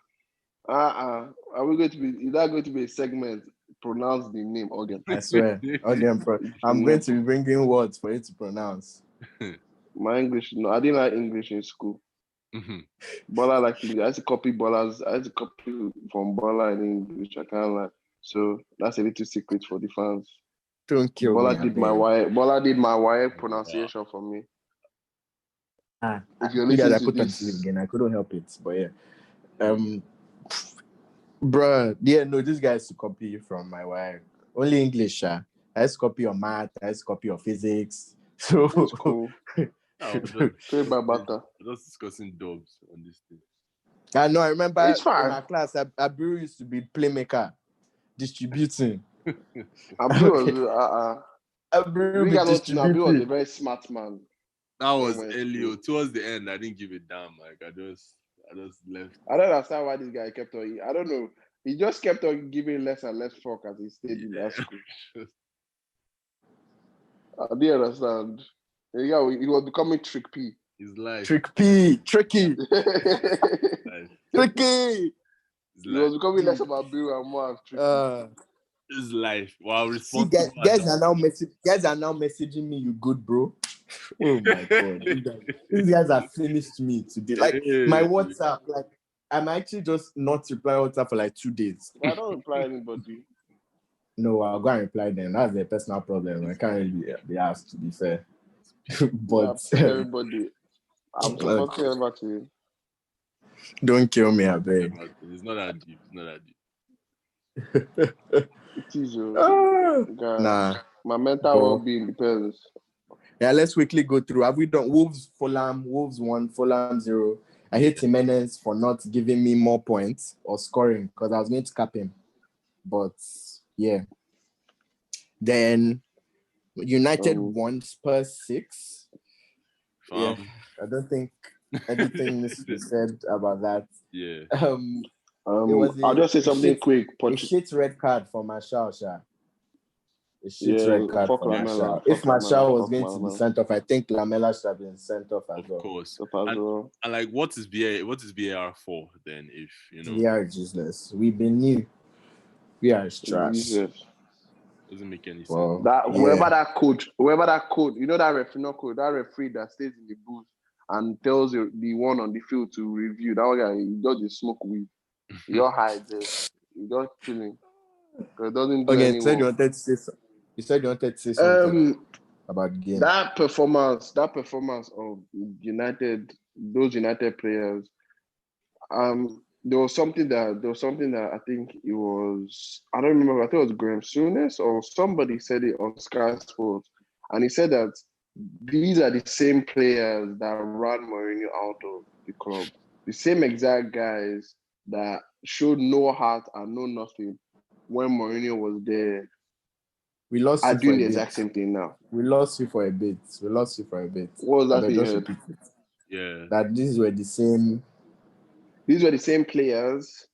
we going to be? Is that going to be a segment? Pronounce the name Ogen. I swear. Ogen, I'm going to be bringing words for you to pronounce. My English, no, I didn't like English in school. Bola like English. I had to copy from Bola in English. I can't lie. So that's a little secret for the fans. Don't kill Bola me. did my YF pronunciation for me. If you're You guys, listening I to put on this, sleep again. I couldn't help it, but yeah. Bruh, yeah, no, this guy is to copy from my wife. Only English, I has copy your math, I has copy your physics. So it's cool. Straight by butter. Just discussing dubs on this thing. I know. I remember It's fine. in my class, Abiru used to be playmaker, distributing. Abiru Abiru be Abiru was a distributing. very smart man. That was Elio. Towards the end, I didn't give a damn. Like I just left. I don't understand why this guy kept on. I don't know. He just kept on giving less and less fuck as he stayed in that school. I didn't understand. Yeah, he was becoming Trick P. His life. Tricky. Life. Tricky. He was becoming less about Bill and more of Tricky. His life. Wow, See, guys are now messaging me, you good, bro. Oh my God. These guys have finished me today. Like my WhatsApp, like I'm actually just not replying WhatsApp for like 2 days. I don't reply anybody. No, I'll go and reply them. That's their personal problem. I can't really be asked, to be fair. But everybody, I'm supporting everybody. Don't kill me, I beg. It's not that deep. It is nah. My mental well-being depends. Yeah, let's quickly go through. Have we done Wolves, Fulham? Wolves 1, Fulham 0. I hate Jimenez for not giving me more points or scoring because I was going to cap him. But yeah. Then United 1, Spurs 6. Yeah, I don't think anything needs to be said about that. Yeah. I'll just say something quick. A shit red card for Marshall. A shit red card for Lamela. Marshall. If Marshall was going to be sent off, I think Lamela should have been sent off as well. Of course. And like, what is VAR for then? If you know, VAR is useless. We've been new. VAR is trash. Doesn't make any sense. Whoever that coach, you know that referee, not coach, that referee that stays in the booth and tells the one on the field to review. That guy, he just smoke weed. You're high there. You're just chilling. It doesn't do any work. You said you wanted to say something about the game. That performance of United, those United players, there was something that I think it was, I don't remember, I think it was Graham Souness or somebody said it on Sky Sports, and he said that these are the same players that ran Mourinho out of the club. The same exact guys that showed no heart and no nothing when Mourinho was there. We lost are you doing for the a exact bit. same thing now. We lost you for a bit. What was that you heard? Yeah. That these were the same players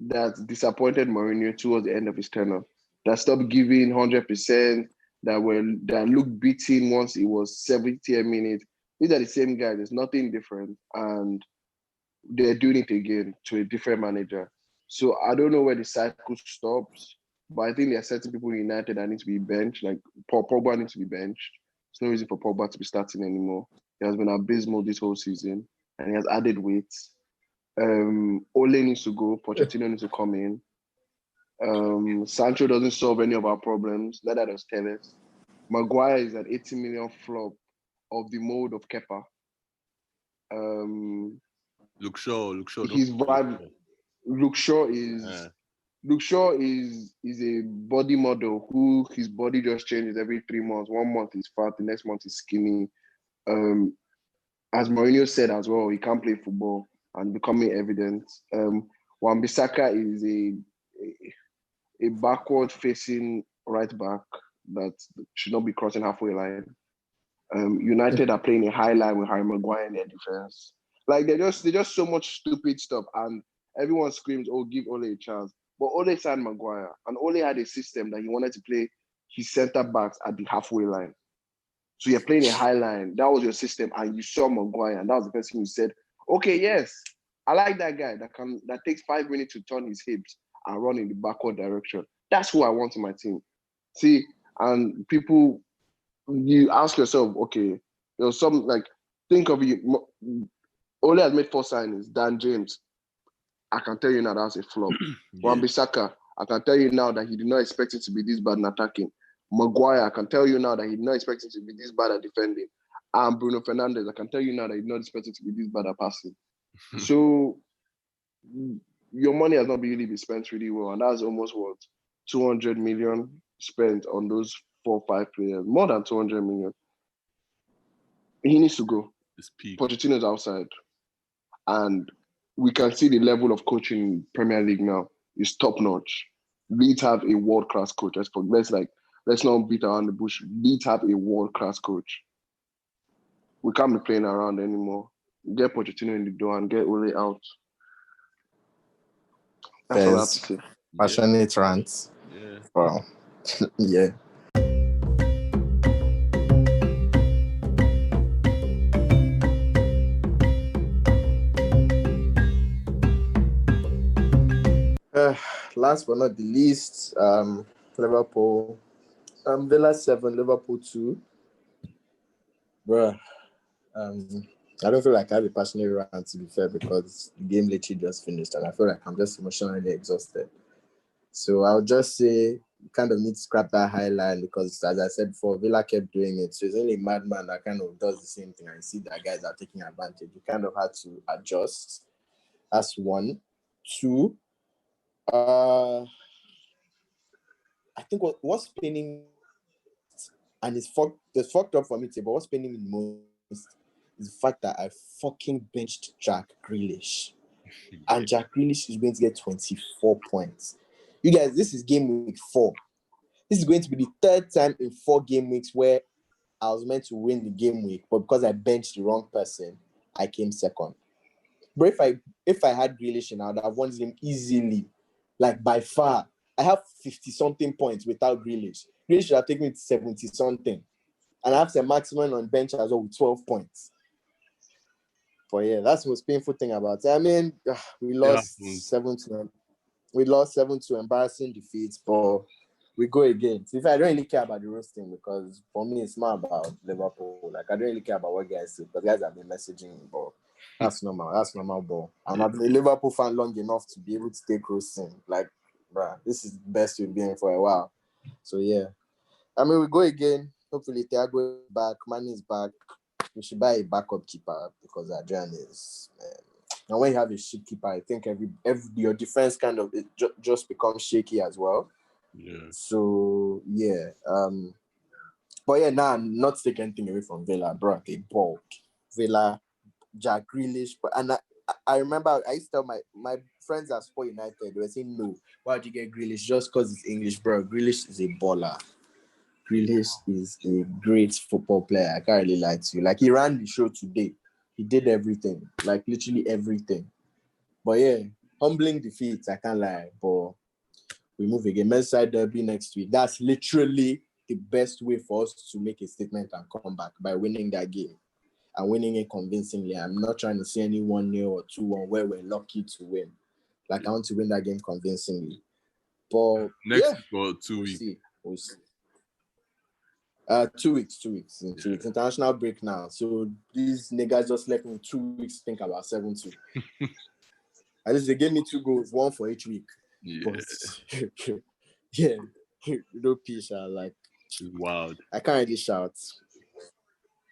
that disappointed Mourinho towards the end of his tenure. That stopped giving 100%, that looked beaten once it was 70 minutes. These are the same guys. There's nothing different. And they're doing it again to a different manager. So I don't know where the cycle stops, but I think there are certain people in United that need to be benched. Like Paul Pogba needs to be benched. There's no reason for Pogba to be starting anymore. He has been abysmal this whole season, and he has added weight. Ole needs to go. Pochettino needs to come in. Sancho doesn't solve any of our problems. Neither does Tevez. Maguire is an 80 million flop of the mold of Kepa. Luke Shaw. His vibe. Luke Shaw is a body model who his body just changes every 3 months. 1 month he's fat, the next month he's skinny. As Mourinho said as well, he can't play football and becoming evident. Wan-Bissaka is a backward-facing right back that should not be crossing halfway line. United are playing a high line with Harry Maguire in their defense. Like they're just so much stupid stuff, and everyone screams, "Oh, give Ole a chance." But Ole signed Maguire, and Ole had a system that he wanted to play his centre backs at the halfway line. So you're playing a high line. That was your system, and you saw Maguire, and that was the first thing you said. Okay, yes, I like that guy that takes 5 minutes to turn his hips and run in the backward direction. That's who I want in my team. See, and people, you ask yourself, okay, some like think of it. Ole has made 4 signings. Dan James, I can tell you now that's a flop. Wan-Bissaka, I can tell you now that he did not expect it to be this bad in attacking. Maguire, I can tell you now that he did not expect it to be this bad at defending. And Bruno Fernandes, I can tell you now that he did not expect it to be this bad at passing. So your money has not really been spent really well, and that's almost what 200 million spent on those 4 or 5 players, more than 200 million. He needs to go. Pochettino's outside, and we can see the level of coaching in Premier League now is top notch. Leeds have a world class coach. Let's not beat around the bush. Leeds have a world class coach. We can't be playing around anymore. Get Pochettino in the door and get Ole out. That's all I have to say. Passionate rants. Yeah. Wow. Yeah. Last but not the least, Liverpool. Villa 7, Liverpool 2. Bruh. I don't feel like I have a passionate rant, to be fair, because the game literally just finished and I feel like I'm just emotionally exhausted. So I'll just say you kind of need to scrap that high line because, as I said before, Villa kept doing it. So it's only a madman that kind of does the same thing and see that guys are taking advantage. You kind of had to adjust. That's 1. 2, I think what's paining, and it's fucked up for me too, but what's paining me the most is the fact that I fucking benched Jack Grealish. And Jack Grealish is going to get 24 points. You guys, this is game week 4. This is going to be the 3rd time in 4 game weeks where I was meant to win the game week, but because I benched the wrong person, I came second. But if I had Grealish, I would have won this game easily, like by far. I have 50-something points without Grealish. Grealish should have taken me to 70-something. And I have the maximum on bench as well with 12 points. But yeah, that's the most painful thing about it. I mean, we lost 7-2. We lost 7-2, embarrassing defeats, but we go again. So if I don't really care about the roasting, because for me it's more about Liverpool. Like I don't really care about what guys say, because guys have been messaging me, but that's normal. That's normal, ball. And I've been a Liverpool fan long enough to be able to take roasting. Like, bruh, this is the best we've been for a while. So yeah, I mean we go again. Hopefully Thiago is back, Mane is back. We should buy a backup keeper because Adrian is. And when you have a shit keeper, I think every your defense kind of just becomes shaky as well. Yeah. So yeah, but yeah, now I'm not taking anything away from Villa, bro. They bulk Villa, Jack Grealish, and I remember I used to tell my friends at Sport United, they were saying no. Why would you get Grealish just because it's English, bro? Grealish is a baller. Grealish is a great football player. I can't really lie to you. Like he ran the show today. He did everything, like literally everything. But yeah, humbling defeats, I can't lie. But we move again. Merseyside derby next week. That's literally the best way for us to make a statement and come back by winning that game and winning it convincingly. I'm not trying to see any 1-0 or 2-1 where we're lucky to win. Like I want to win that game convincingly. But next week or 2 weeks. We'll see. 2 weeks. In 2 weeks. International break now. So these niggas just left me 2 weeks to think about 7-2. At least they gave me 2 goals, 1 for each week. Yeah, But yeah, no peace. Like it's wild. I can't really shout.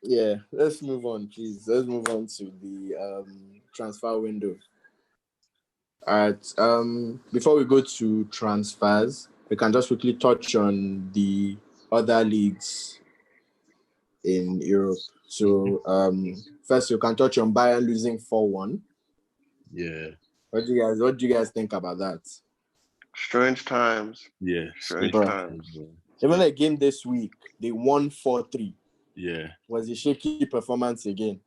Yeah, let's move on, please. Let's move on to the transfer window. All right. Before we go to transfers, we can just quickly touch on the other leagues in Europe. So first you can touch on Bayern losing 4-1. Yeah. What do you guys think about that? Strange times. Yeah. Strange Bro. times. Even the game this week, they won 4-3. Yeah. Was a shaky performance again.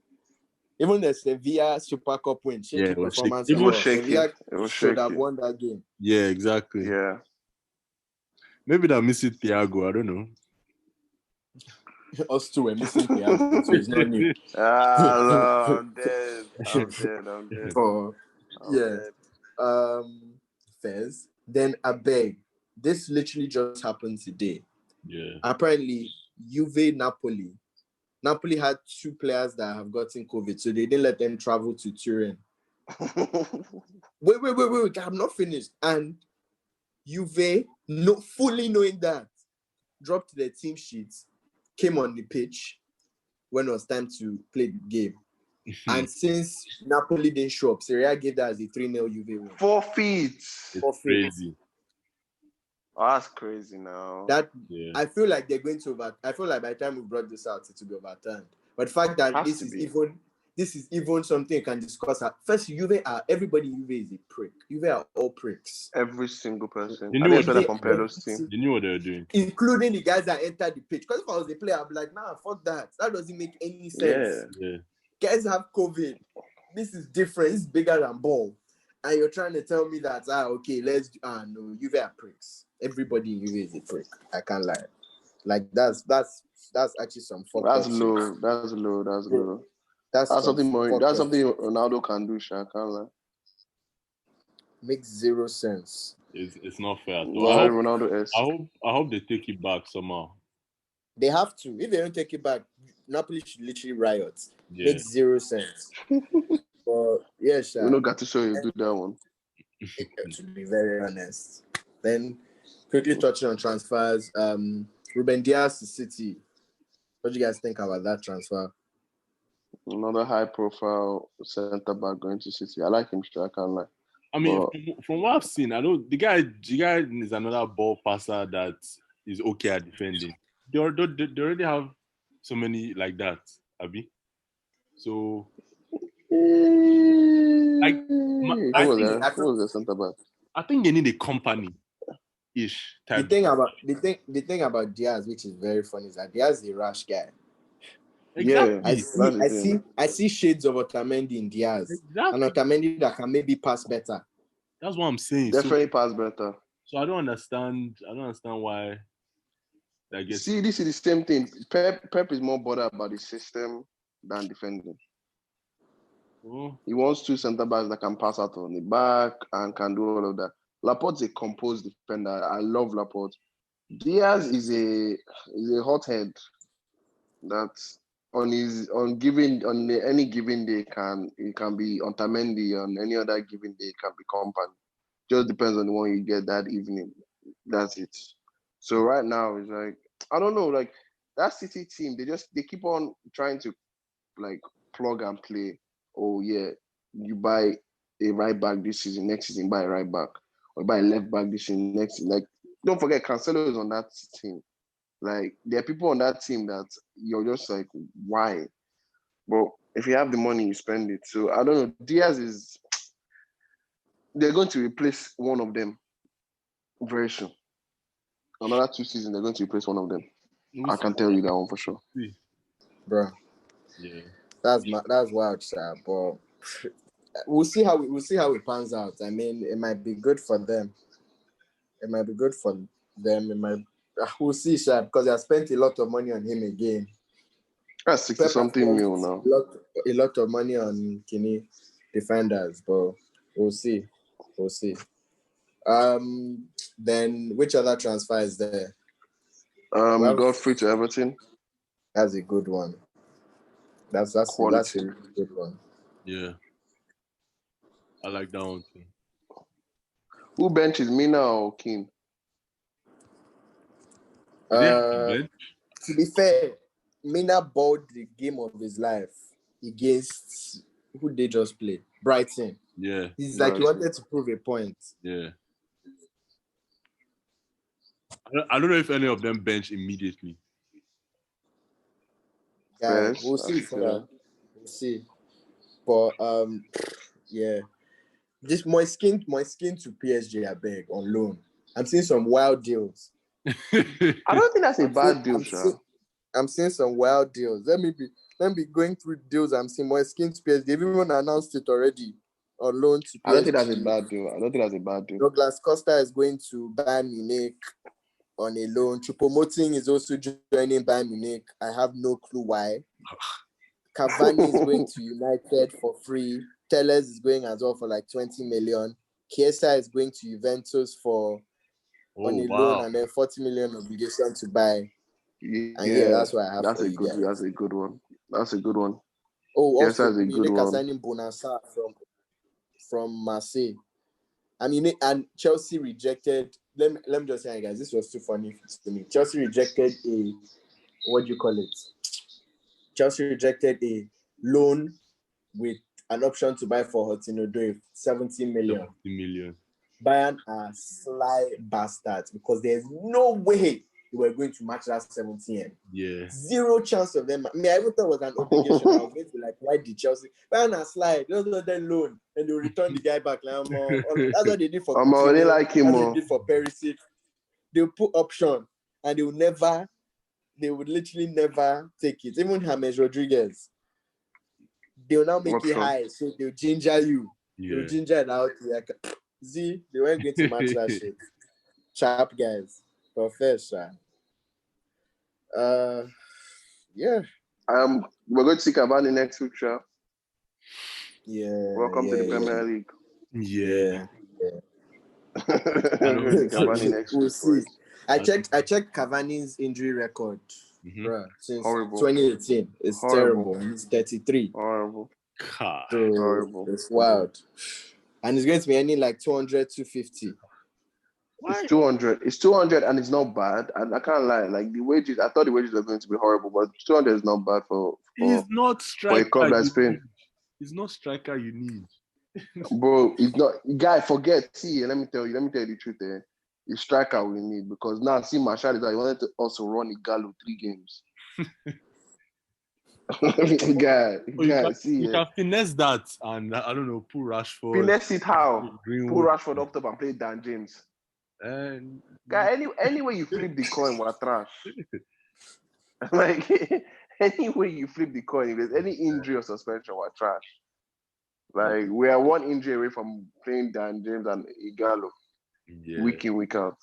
Even the Sevilla Super Cup win, shaky it was performance. shaky. It was as well. shaky. Sevilla It was should have shaky. won that game. Yeah, exactly. Yeah. Maybe they're missing Thiago. I don't know. Us too were missing Thiago, so it's not new. No, I'm dead. I'm dead. Oh, yeah. Fez. Then I beg. This literally just happened today. Yeah. Apparently, Juve Napoli. Napoli had 2 players that have gotten COVID, so they didn't let them travel to Turin. Wait. I'm not finished. And Juve, fully knowing that, dropped their team sheets, came on the pitch when it was time to play the game. And since Napoli didn't show up, Serie A gave that as a 3-0 Juve win. 4 feet. It's crazy. Oh, that's crazy now. I feel like they're going to I feel like by the time we brought this out, it will be overturned. But the fact that this is even something you can discuss. First, everybody in Juve is a prick. Juve are all pricks. Every single person. You knew what they were doing. Including the guys that entered the pitch. Because if I was a player, I'd be like, nah, fuck that. That doesn't make any sense. Yeah. Guys have COVID. This is different. It's bigger than ball. And you're trying to tell me that, okay, no, Juve are pricks. Everybody in Juve is a prick. I can't lie. Like, that's actually some fucked up shit. That's low. That's something Ronaldo can do, I can't lie. Makes zero sense. It's not fair at all. Ronaldo-esque. I hope they take it back somehow. They have to. If they don't take it back, Napoli should literally riot. Yeah. Makes zero sense. But yeah, We don't got to show you do that one. To be very honest. Then quickly touching on transfers. Ruben Dias to City. What do you guys think about that transfer? Another high-profile centre-back going to City. I like him, I can't lie. I mean, from what I've seen, the guy is another ball passer that is okay at defending. They already have so many like that, Abi. So, like, who was the centre-back? I think they need a company-ish type. The thing about Diaz, which is very funny, is that Diaz is a rash guy. Exactly. Yeah, I see shades of Otamendi in Diaz. Exactly. And Otamendi that can maybe pass better. That's what I'm saying. Definitely pass better. So I don't understand why. See, this is the same thing. Pep is more bothered about the system than defending. Oh. He wants 2 centre backs that can pass out on the back and can do all of that. Laporte's a composed defender. I love Laporte. Diaz is a hothead that any given day it can be on Otamendi, on any other given day it can be company. Just depends on the one you get that evening. That's it. So right now it's like, I don't know, like that City team, they keep on trying to like plug and play. Oh yeah, you buy a right back this season, next season buy a right back, or buy a left back this season, next season. Like, don't forget Cancelo is on that team. Like, there are people on that team that you're just like, why? But if you have the money, you spend it. So I don't know. Diaz they're going to replace one of them very soon. Another 2 seasons, they're going to replace one of them. I can tell you that one for sure. Bro. Yeah. That's wild, sir. But we'll see how it pans out. I mean, it might be good for them. We'll see, sir, because I spent a lot of money on him again. That's 60-something mil now. A lot of money on Kini defenders, but we'll see. Then which other transfer is there? Godfrey to Everton. That's a good one. That's a really good one. Yeah. I like that one too. Who benches, Mina or Keane? To be fair, Mina bought the game of his life against who they just played. Brighton. Yeah. He's like he wanted to prove a point. Yeah. I don't know if any of them bench immediately. Yeah, Yes, we'll see. We'll see. But yeah. This my skin to PSG, I beg, on loan. I'm seeing some wild deals. I don't think that's a bad deal, sure. I'm seeing some wild deals. Let me be going through deals. I'm seeing my skin to PSG. Everyone announced it already on loan to PSG. I don't think that's a bad deal. Douglas Costa is going to Bayern Munich on a loan. Choupo-Moting is also joining Bayern Munich. I have no clue why. Cavani is going to United for free. Telles is going as well for like 20 million. Chiesa is going to Juventus for on a loan and then 40 million obligation to buy. Yeah, that's why I have that's a good one. That's a good one. Oh, Chiesa also Munich are signing Bonassa from Marseille. I mean, and Chelsea rejected. Let me just say, guys, this was too funny to me. Chelsea rejected a Chelsea rejected a loan with an option to buy for Hudson-Odoi, 17 million. 70 million. Bayern are sly bastards because there's no way they were going to match that 17. Yeah. Zero chance of them. I mean, I even thought it was an obligation. I was going to like, why did Chelsea? Bayern are sly. Just let them loan and they'll return the guy back. Like, that's what they did for Coutinho. They like him. That's what they did for Perisic. They'll put option and they would literally never take it. Even James Rodriguez. They'll now make it high, so they'll ginger you. Yeah. They'll ginger it out. Like, they weren't going to match that shit. Sharp guys. Professor. Yeah. We're going to see Cavani next week, sure. Yeah. Welcome to the Premier League. Yeah. Cavani next week. We'll see. I checked Cavani's injury record, bro, since 2018. It's terrible. He's 33. Horrible. God. So Horrible. it's wild. And it's going to be any like 200, 250. It's 200. It's 200 and it's not bad. And I can't lie. Like the wages, I thought the wages were going to be horrible, but 200 is not bad for He's not striker. For a club like Spain. He's not striker you need. Bro, it's not. Guy, forget. See, let me tell you the truth. The striker we need because now see Marshall is like he wanted to also run Igalo 3 games. guy, you can finesse that and I don't know, pull Rashford. Finesse it how? Greenwood. Pull Rashford up top and play Dan James. And guy, any way you flip the coin, we're trash. Like any way you flip the coin, if there's any injury or suspension, we're trash. Like we are one injury away from playing Dan James and Igalo. Yeah. Week in, week out.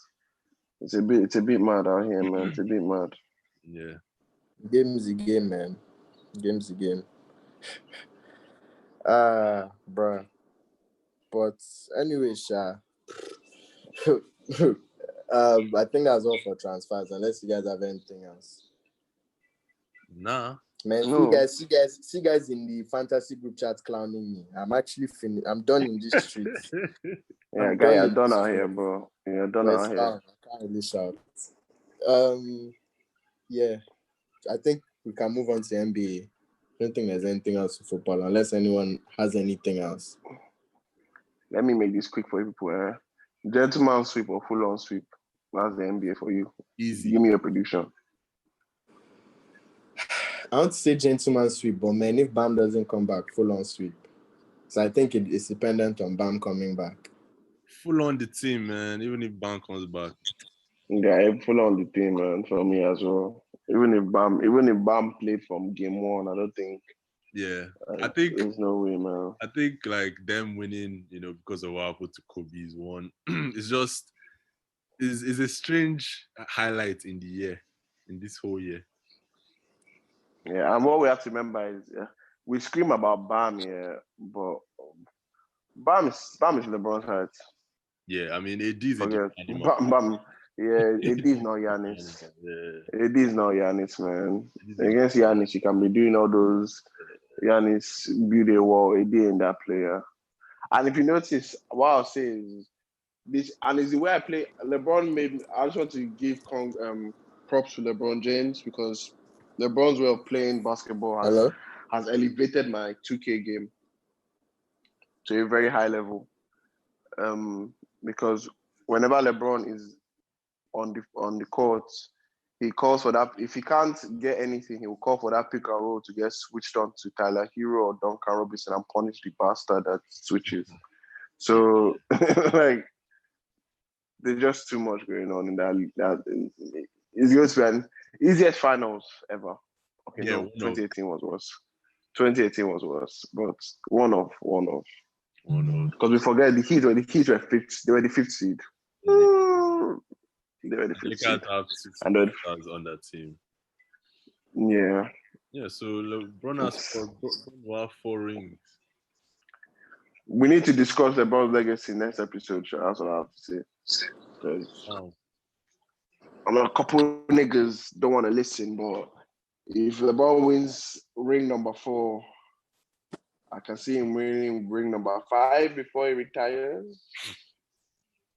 It's a bit mad out here, man. It's a bit mad. Yeah. Game's a game, man. Game's a game. Bruh. But anyway, Sha. I think that's all for transfers, unless you guys have anything else. Nah. Man, No. see guys in the fantasy group chat clowning me. I'm actually finished. I'm done in this street. Yeah, guy, you're done out here, bro. You're done out here. I can't really shout. Yeah. I think we can move on to NBA. I don't think there's anything else for football, unless anyone has anything else. Let me make this quick for people. Gentleman sweep or full-on sweep? That's the NBA for you. Easy. Give me a prediction. I want to say gentleman sweep, but man, if Bam doesn't come back, full-on sweep. So I think it's dependent on Bam coming back. Full on the team, man. Even if Bam comes back. Yeah, full on the team, man, for me as well. Even if Bam played from game 1, I don't think. Yeah, I think there's no way, man. I think like them winning, because of what happened to Kobe is one. It's just is a strange highlight in the year, in this whole year. Yeah, and what we have to remember is we scream about Bam, but Bam is LeBron's height. Yeah, I mean AD is Bam Yeah, it is not Giannis. Yeah. It is not Giannis, man. Against Giannis, you can be doing all those Giannis build a wall. It ain't that player. And if you notice, what I'll say is this, and it's the way I play. LeBron made. I just want to give props to LeBron James because LeBron's way of playing basketball has elevated my 2K game to a very high level. Because whenever LeBron is on the court, he calls for that. If he can't get anything, he will call for that pick and roll to get switched on to Tyler Hero or Duncan Robinson and punish the bastard that switches. So, like, there's just too much going on in that. It's going to be an easiest finals ever. Okay, Yeah, no, 2018 was worse. 2018 was worse, but one of. Because we forget the Heat were fifth. They were the fifth seed. They were the fifth seed. And then on that team. Yeah. Yeah. So LeBron has 4 rings. We need to discuss LeBron's legacy next episode. That's what I have to say. Because I know a couple of niggas don't want to listen, but if LeBron wins ring number 4, I can see him winning ring number 5 before he retires.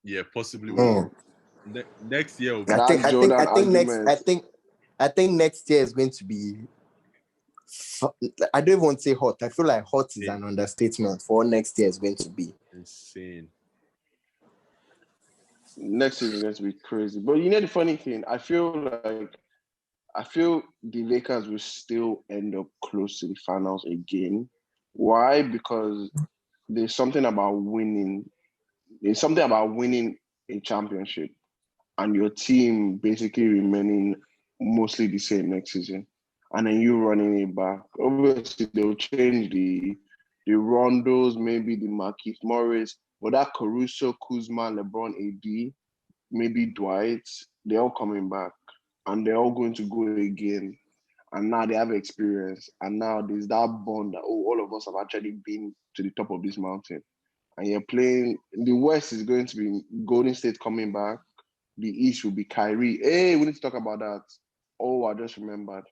Yeah, possibly. Next year will be. I think next year is going to be. I don't want to say hot. I feel like hot is an understatement for what next year is going to be. Insane. Next season is going to be crazy. But you know the funny thing, I feel the Lakers will still end up close to the finals again. Why? Because there's something about winning. There's something about winning a championship and your team basically remaining mostly the same next season. And then you running it back. Obviously, they'll change the Rondos, maybe the Markieff Morris, but that Caruso, Kuzma, LeBron, AD, maybe Dwight, they're all coming back. And they're all going to go again. And now they have experience. And now there's that bond that, all of us have actually been to the top of this mountain. And you're playing, the West is going to be Golden State coming back. The East will be Kyrie. Hey, we need to talk about that. Oh, I just remembered.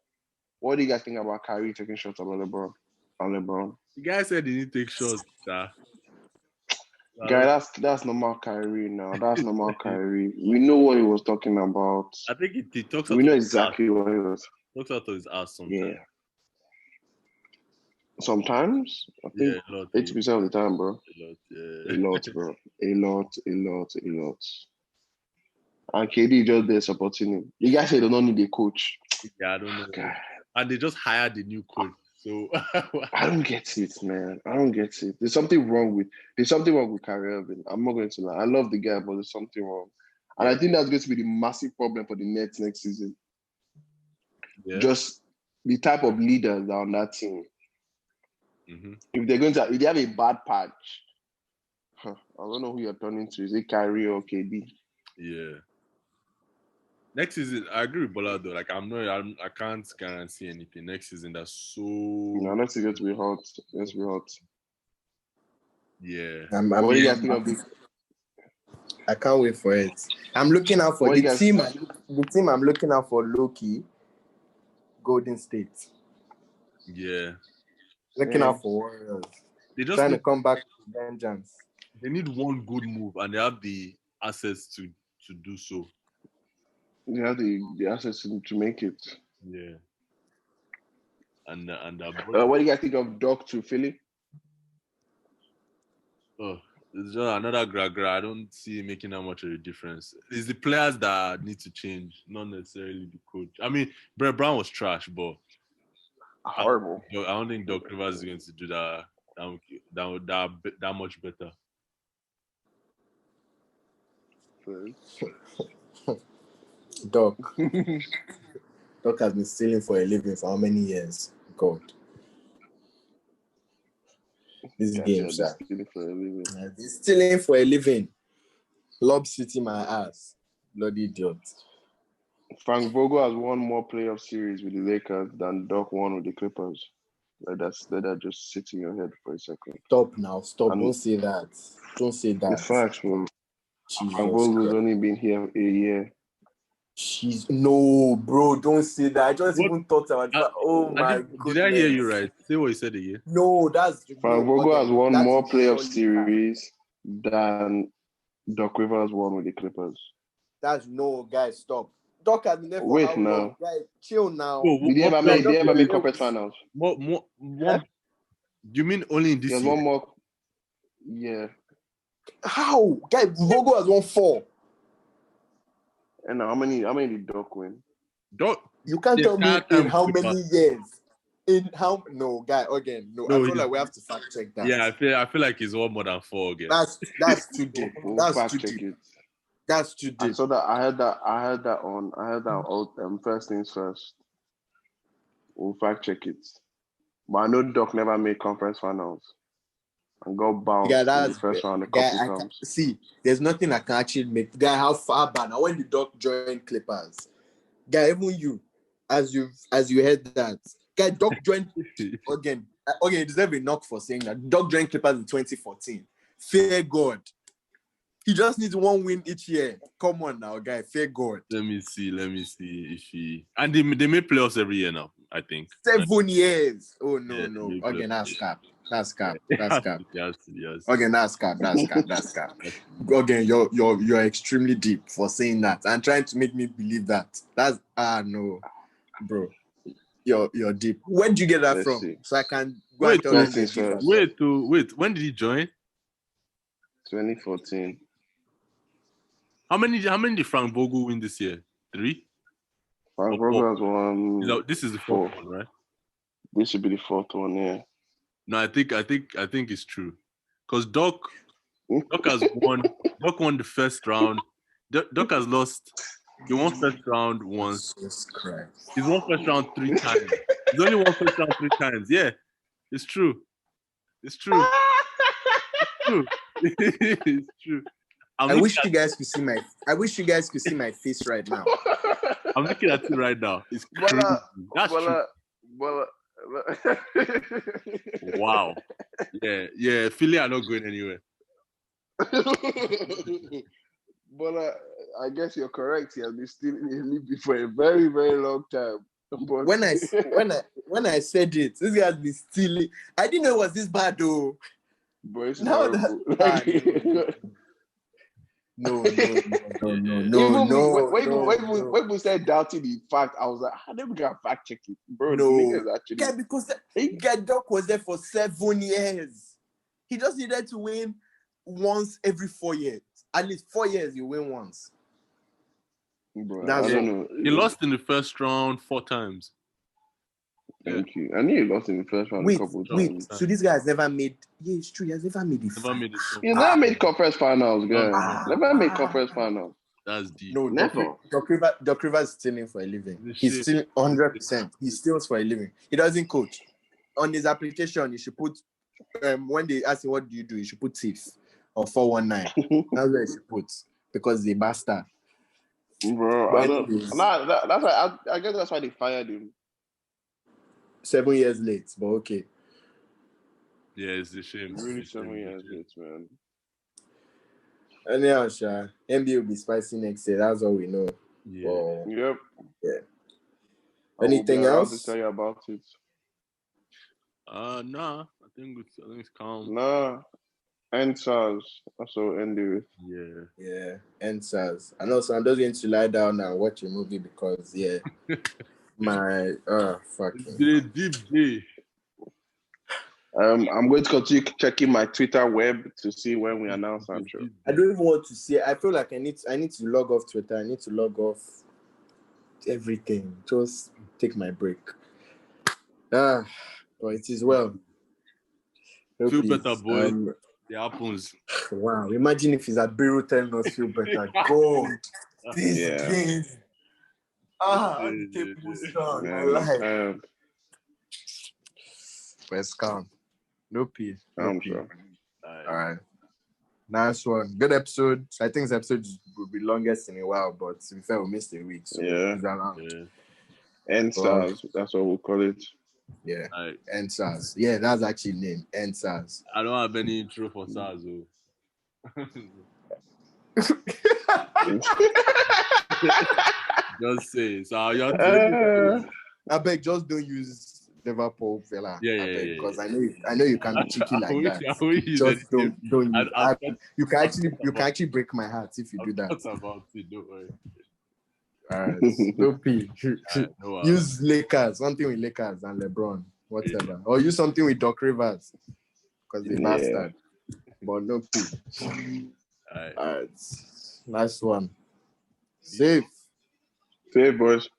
What do you guys think about Kyrie taking shots at LeBron? The guy said he didn't take shots, sir. Guy, that's normal Kyrie now. That's normal Kyrie. We know what he was talking about. I think he talks out we know exactly what he was. Talks out of his ass sometimes. Yeah. Sometimes? I think 80% of the time, bro. A lot, bro. A lot. And KD just there supporting him. You guys say they don't need a coach. Yeah, I don't know. God. And they just hired a new coach. So I don't get it, man. I don't get it. There's something wrong with Kyrie Irving. I'm not going to lie. I love the guy, but there's something wrong. And I think that's going to be the massive problem for the Nets next season. Yeah. Just the type of leaders that are on that team. Mm-hmm. If they have a bad patch, I don't know who you're turning to. Is it Kyrie or KD? Yeah. Next season, I agree with Bola though. Like I can't guarantee anything. Next season, that's so. No, next season to be hot. Let's be hot. Yeah. What do you guys think of this? I can't wait for it. I'm looking out for the team. The team I'm looking out for, low-key, Golden State. Yeah. Looking out for Warriors. They just trying to come back to vengeance. They need one good move, and they have the assets to do so. They have the assets to make it. Yeah. And what do you guys think of Doc to Philly? Oh, it's just another gra. I don't see it making that much of a difference. It's the players that need to change, not necessarily the coach. I mean, Brett Brown was trash, but horrible. I don't think Doc Rivers is going to do that much better. Doc has been stealing for a living for how many years? God. This game, sir. He's stealing for a living. Lob City my ass. Bloody idiot. Frank Vogel has won more playoff series with the Lakers than Doc won with the Clippers. Let that just sit in your head for a second. Stop now. Stop. Don't say that. Don't say that. The facts, bro. Jesus Vogel's Christ. only been here a year. No, bro, don't say that. I just What? even thought about that. Oh my goodness. Did I hear you right? Say what you said again. No, that's Frank no, Vogel has again, won that more is playoff surely cap. series than Doc Rivers won with the Clippers. That's no, guys, stop. Doc has been there for Wait how now. long? Guys, chill now. No, Did he ever make conference finals? More. Huh? You mean only in He this has year? one more. Yeah. How? Guys, Vogel has won 4. And how many did Doc win? Don't. You can't The tell me entire time in how Clippers. many years. In how again. No, I feel like we have to fact check that. Yeah, I feel like he's won more than 4 again. That's too deep. We'll That's fact too check deep. it. That's too I deep. saw that. I heard that on first things first. We'll fact check it. But I know Doc never made conference finals and got bounced in the first round a couple times. See, there's nothing I can actually make. Guy, how far back now? When the Doc joined Clippers, guy, even you, as you heard that, guy, Doc joined again. Okay, he deserves a knock for saying that. Doc joined Clippers in 2014. Fair God. He just needs 1 win each year. Come on now, guy. Fair God. Let me see if he... And they made playoffs every year now, I think. 7 years. Oh, no, Yeah, no. maybe Again, playoffs. that's cap. That's cap. Yes. Again, that's cap. Again, you're extremely deep for saying that and trying to make me believe that. That's no, bro. You're deep. Where did you get that from? See. So I can go and tell you. Wait. When did he join? 2014. How many did Frank Vogel win this year? 3? Frank Vogel has won. This is the 4th one, right? This should be the 4th one, yeah. No, I think it's true. Because Doc has won. Doc won the first round. Doc has lost. He won first round once. Jesus Christ. He's won first round 3 times. He's only won first round 3 times. Yeah, it's true. It's true. It's true. I wish you guys could see my face right now. I'm looking at it right now. It's crazy. That's true. Bola. Wow. Yeah. Philly are not going anywhere. But I guess you're correct. He has been stealing his league for a very, very long time. But when I said it, this guy has been stealing. I didn't know it was this bad though. But it's No. When we said doubting the fact, I was like, how did we get fact check it, bro? No, actually... yeah, because Doc was there for 7 years. He just needed to win once every 4 years. At least 4 years, you win once. Bro, I don't know. He lost in the first round 4 times. Thank you. I knew he lost in the first round a couple of times. So this guy has never made... Yeah, it's true. He has never made it. He's never made conference finals, guys. Never made conference finals. That's deep. No, never. Doc Rivers is stealing for a living. He's stealing 100%. He steals for a living. He doesn't coach. On his application, you should put... when they ask him, what do? You should put thief or 419. That's what you should put. Because they bastard. Bro, that's why I guess that's why they fired him. 7 years late, but okay. Yeah, it's a shame. Really 7 years late, man. Anyhow, NBA will be spicy next year. That's all we know. Yeah. Yep. Yeah. Anything else? To tell you about it. Nah. I think it's calm. Nah. And SARS. That's what we'll end it with. Yeah. And SARS. And also, I'm just going to lie down and watch a movie because, my fucking. It's been a deep day. I'm going to continue checking my Twitter web to see when we announce our show. I don't even want to see. I feel like I need to log off Twitter. I need to log off everything. Just take my break. But it is well. Feel better, boy. It happens. Wow! Imagine if it's Abiru telling us feel better. God, this game. First calm. No P. I'm sure. All right. Nice one. Good episode. I think this episode will be longest in a while, but to be fair, we missed a week. So End SARS. That's what we'll call it. Yeah. End SARS. Yeah, that's actually the name. End SARS. I don't have any intro for SARS, though. Just say. So you're I beg, just don't use Liverpool Villa. Yeah, I beg, yeah. because I know you can be cheeky like that. I will use Just it. don't use. I'll You can actually break my heart if you do that. Talk about it. Don't worry. Alright, no P. No, Use Lakers. Something with Lakers and LeBron, whatever. Or use something with Doc Rivers, because the bastard. But no P. Alright, nice one. Safe. Safe, boys.